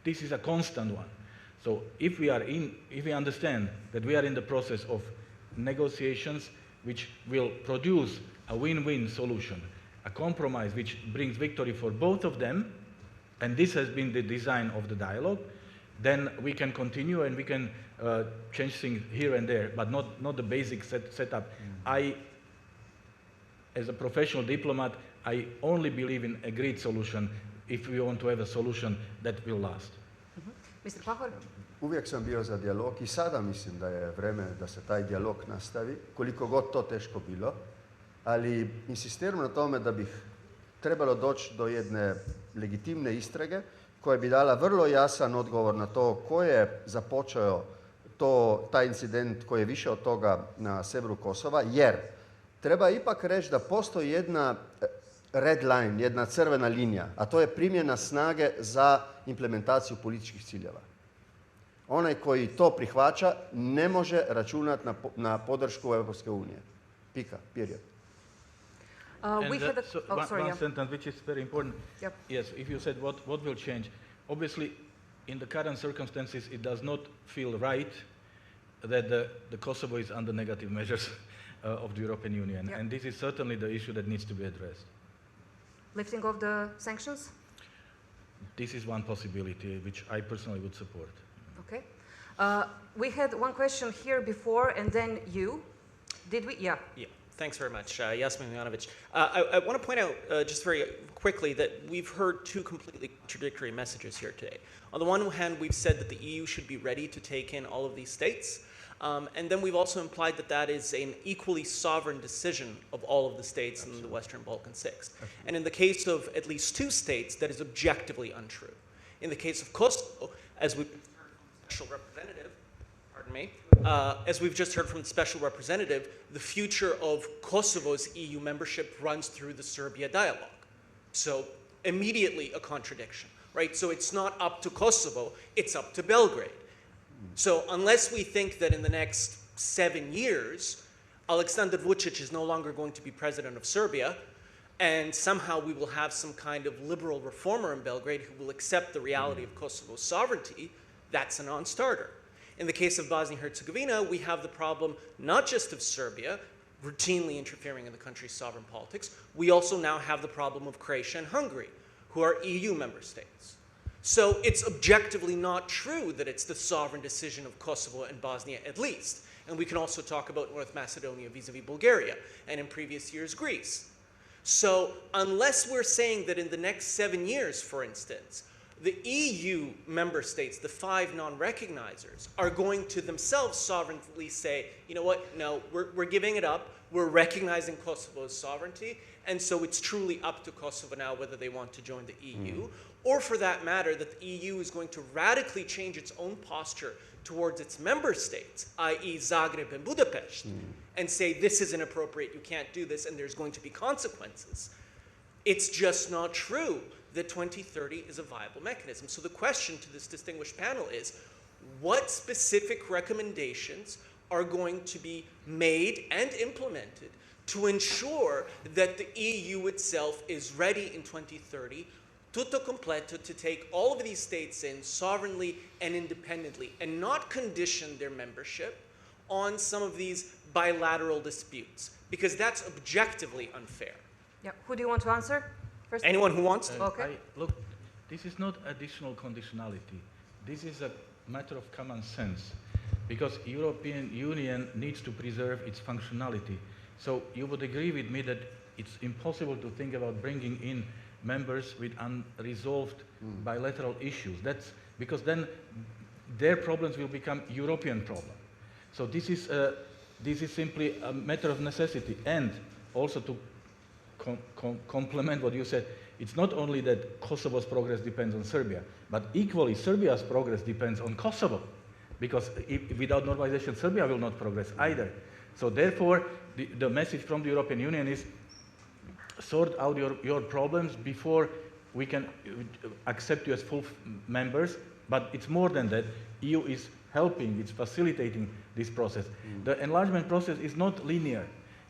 is a constant one. So if we understand that we are in the process of negotiations which will produce a win-win solution, a compromise which brings victory for both of them, and this has been the design of the dialogue, then we can continue and we can change things here and there, but not the basic setup. As a professional diplomat, I only believe in agreed solution if we want to have a solution that will last. Mr. Pahor? Uvijek sam bio za dijalog i sada mislim da je vreme da se taj dijalog nastavi, koliko god to teško bilo, ali insistiram na tome da bih trebalo doći do jedne legitimne istrage koja bi dala vrlo jasan odgovor na to ko je započeo taj incident koji je više od toga na severu Kosova, jer treba ipak reći da postoji jedna red line, jedna crvena linija, a to je primjena snage za implementaciju političkih ciljeva. Onaj koji to prihvaća ne može računati na podršku Europske unije. Pika, period. One sentence which is very important. Yep. Yes, if you said what will change, obviously in the current circumstances it does not feel right that the Kosovo is under negative measures of the European Union. Yep. And this is certainly the issue that needs to be addressed. Lifting of the sanctions? This is one possibility which I personally would support. Okay. We had one question here before and then you. Did we? Yeah. Yeah. Thanks very much, Yasmin Mijanovic. I want to point out just very quickly that we've heard two completely contradictory messages here today. On the one hand, we've said that the EU should be ready to take in all of these states. And then we've also implied that that is an equally sovereign decision of all of the states in the Western Balkan Six. And in the case of at least 2 states, that is objectively untrue. In the case of Kosovo, as we've heard from the special representative, pardon me, as we've just heard from the special representative, the future of Kosovo's EU membership runs through the Serbia dialogue. So immediately a contradiction, right? So it's not up to Kosovo, it's up to Belgrade. So unless we think that in the next 7 years, Aleksandar Vučić is no longer going to be president of Serbia, and somehow we will have some kind of liberal reformer in Belgrade who will accept the reality of Kosovo's sovereignty, that's a non-starter. In the case of Bosnia-Herzegovina, we have the problem not just of Serbia routinely interfering in the country's sovereign politics, we also now have the problem of Croatia and Hungary, who are EU member states. So it's objectively not true that it's the sovereign decision of Kosovo and Bosnia at least. And we can also talk about North Macedonia vis-a-vis Bulgaria, and in previous years, Greece. So unless we're saying that in the next 7 years, for instance, the EU member states, the 5 non-recognizers, are going to themselves sovereignly say, you know what, no, we're giving it up, we're recognizing Kosovo's sovereignty, and so it's truly up to Kosovo now whether they want to join the EU, or for that matter, that the EU is going to radically change its own posture towards its member states, i.e. Zagreb and Budapest, and say this is inappropriate, you can't do this, and there's going to be consequences. It's just not true that 2030 is a viable mechanism. So the question to this distinguished panel is, what specific recommendations are going to be made and implemented to ensure that the EU itself is ready in 2030, tutto completo, to take all of these states in sovereignly and independently, and not condition their membership on some of these bilateral disputes, because that's objectively unfair. Yeah. Who do you want to answer first? Anyone who wants to? Okay. Look, this is not additional conditionality. This is a matter of common sense, because European Union needs to preserve its functionality. So you would agree with me that it's impossible to think about bringing in members with unresolved bilateral issues. That's because then their problems will become European problems. So this is simply a matter of necessity. And also to complement what you said, it's not only that Kosovo's progress depends on Serbia, but equally Serbia's progress depends on Kosovo, because without normalization, Serbia will not progress either. So therefore, the message from the European Union is sort out your problems before we can accept you as full members, but it's more than that. EU is helping, it's facilitating this process. The enlargement process is not linear.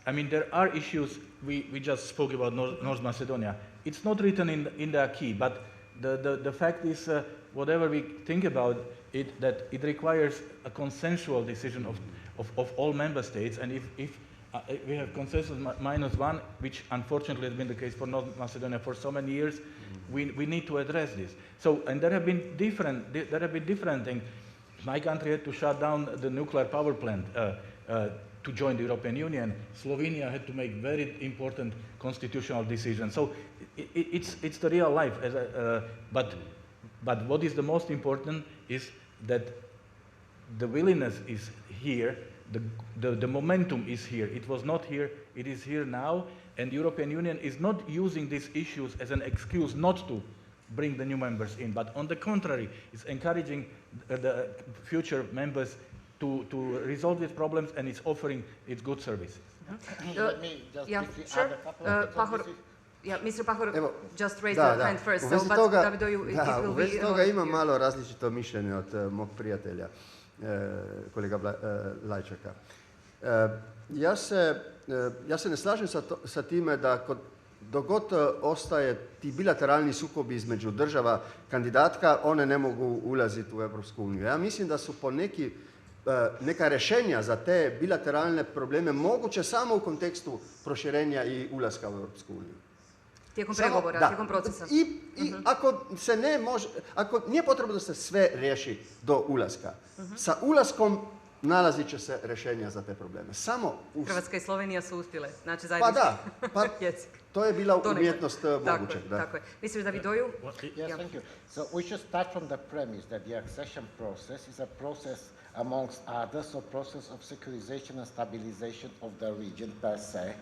I mean, there are issues, we just spoke about North Macedonia. It's not written in the acquis, but the fact is, whatever we think about it, that it requires a consensual decision of all member states, and if we have consensus -1, which unfortunately has been the case for North Macedonia for so many years, we need to address this. So, and there have been different things. My country had to shut down the nuclear power plant to join the European Union. Slovenia had to make very important constitutional decisions. So it's the real life. But what is the most important is that the willingness is here, the momentum is here. It was not here, it is here now, and the European Union is not using these issues as an excuse not to bring the new members in, but on the contrary, it's encouraging the future members to resolve these problems, and it's offering its good services. Let me just briefly add a couple of Pahor, things. yeah, Mr. Pahor Evo, just raised your hand first, u so, vezi but toga, Davidoiu, it will u be vezi toga another imam few. malo različito mišljenje od mog prijatelja, kolega Lajčaka. Ja se ne slažem sa time da dok god ostaje ti bilateralni sukobi između država kandidatka, one ne mogu ulaziti u Europsku uniju. Ja mislim da su po neka rješenja za te bilateralne probleme moguće samo u kontekstu proširenja i ulaska u Europsku uniju. Tijekom pregovora, tijekom procesa. I ako se ne može, ako nije potrebno da se sve riješi do ulaska, sa ulaskom nalazit će se rješenja za te probleme. Hrvatska i Slovenija su uspjele, znači Pa zajednički da, jezik. to je bila umjetnost mogućeg. Tako je. Mr. Davidoiu? Yes, thank you. So we should start from the premise that the accession process is a process amongst others, a process of securitization and stabilization of the region per se.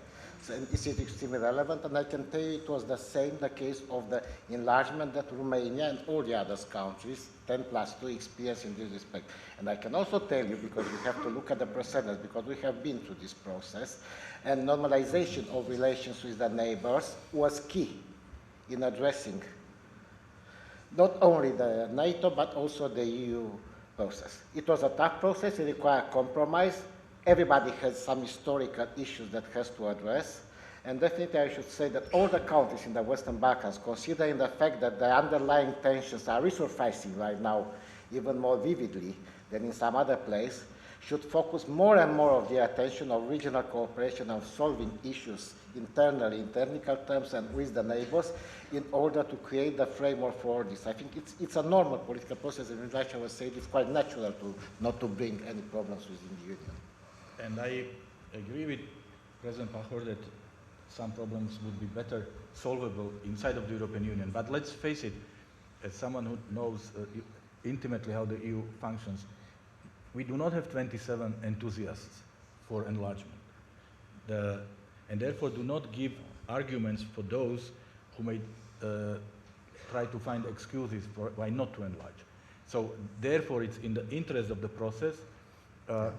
So, and this is extremely relevant, and I can tell you it was the case of the enlargement that Romania and all the other countries, 10+2, experience in this respect. And I can also tell you, because we have to look at the precedents, because we have been through this process, and normalization of relations with the neighbors was key in addressing not only the NATO, but also the EU process. It was a tough process, it required compromise. Everybody has some historical issues that has to address. And definitely I should say that all the countries in the Western Balkans, considering the fact that the underlying tensions are resurfacing right now even more vividly than in some other place, should focus more and more of their attention on regional cooperation and solving issues internally, in technical terms, and with the neighbors, in order to create the framework for this. I think it's a normal political process, and as I was saying, it's quite natural not to bring any problems within the Union. And I agree with President Pahor that some problems would be better solvable inside of the European Union. But let's face it, as someone who knows intimately how the EU functions, we do not have 27 enthusiasts for enlargement. And therefore do not give arguments for those who may try to find excuses for why not to enlarge. So therefore it's in the interest of the process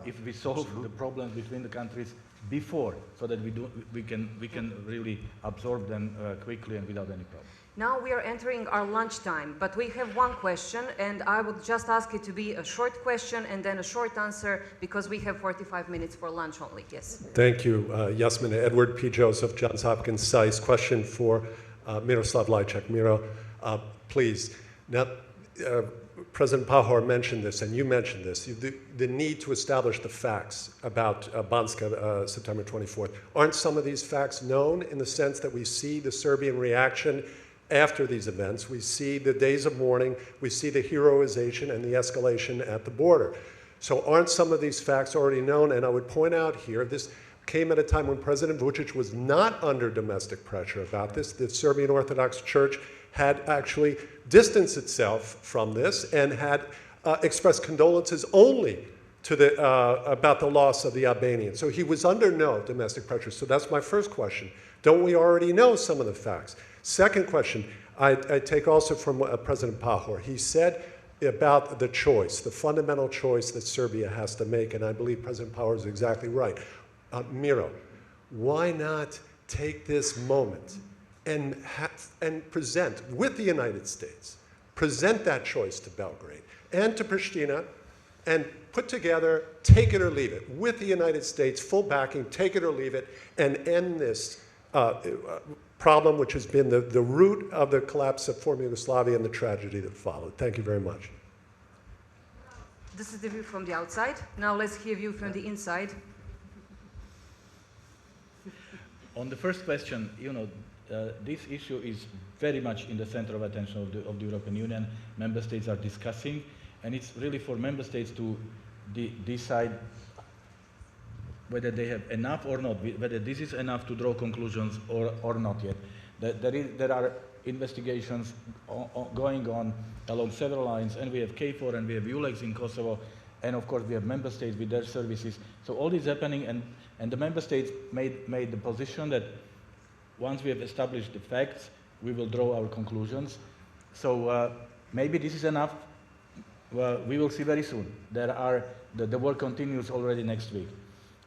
if we solve the problems between the countries before, so that we can really absorb them quickly and without any problem. Now we are entering our lunchtime, but we have one question, and I would just ask it to be a short question and then a short answer, because we have 45 minutes for lunch only. Yes. Thank you, Yasmin. Edward P. Joseph, Johns Hopkins SAIS. Question for Miroslav LAJČák. Miro, please. Now, President Pahor mentioned this, and you mentioned this, the need to establish the facts about Banska, September 24th. Aren't some of these facts known, in the sense that we see the Serbian reaction after these events? We see the days of mourning, we see the heroization and the escalation at the border. So aren't some of these facts already known? And I would point out here, this came at a time when President Vučić was not under domestic pressure about this. The Serbian Orthodox Church had actually distanced itself from this and had expressed condolences only to about the loss of the Albanians. So he was under no domestic pressure. So that's my first question. Don't we already know some of the facts? Second question, I take also from President Pahor. He said about the choice, the fundamental choice that Serbia has to make, and I believe President Pahor is exactly right. Miro, why not take this moment and present with the United States, present that choice to Belgrade and to Pristina, and put together, take it or leave it, with the United States, full backing, take it or leave it, and end this problem, which has been the root of the collapse of former Yugoslavia and the tragedy that followed. Thank you very much. This is the view from the outside. Now let's hear a view from the inside. On the first question, you know, this issue is very much in the center of attention of the European Union. Member states are discussing, and it's really for member states to decide whether they have enough or not, whether this is enough to draw conclusions or not yet. There are investigations going on along several lines, and we have KFOR and we have ULEX in Kosovo, and of course we have member states with their services. So all this is happening, and the member states made the position that once we have established the facts, we will draw our conclusions. So maybe this is enough. Well, we will see very soon. The work continues already next week.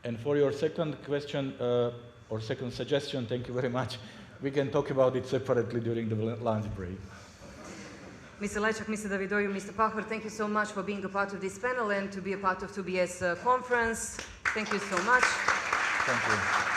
And for your second question, or second suggestion, thank you very much. We can talk about it separately during the lunch break. Mr. LAJČák, Mr. DAVIDOIU, Mr. Pahor, thank you so much for being a part of this panel and to be a part of 2BS conference. Thank you so much. Thank you.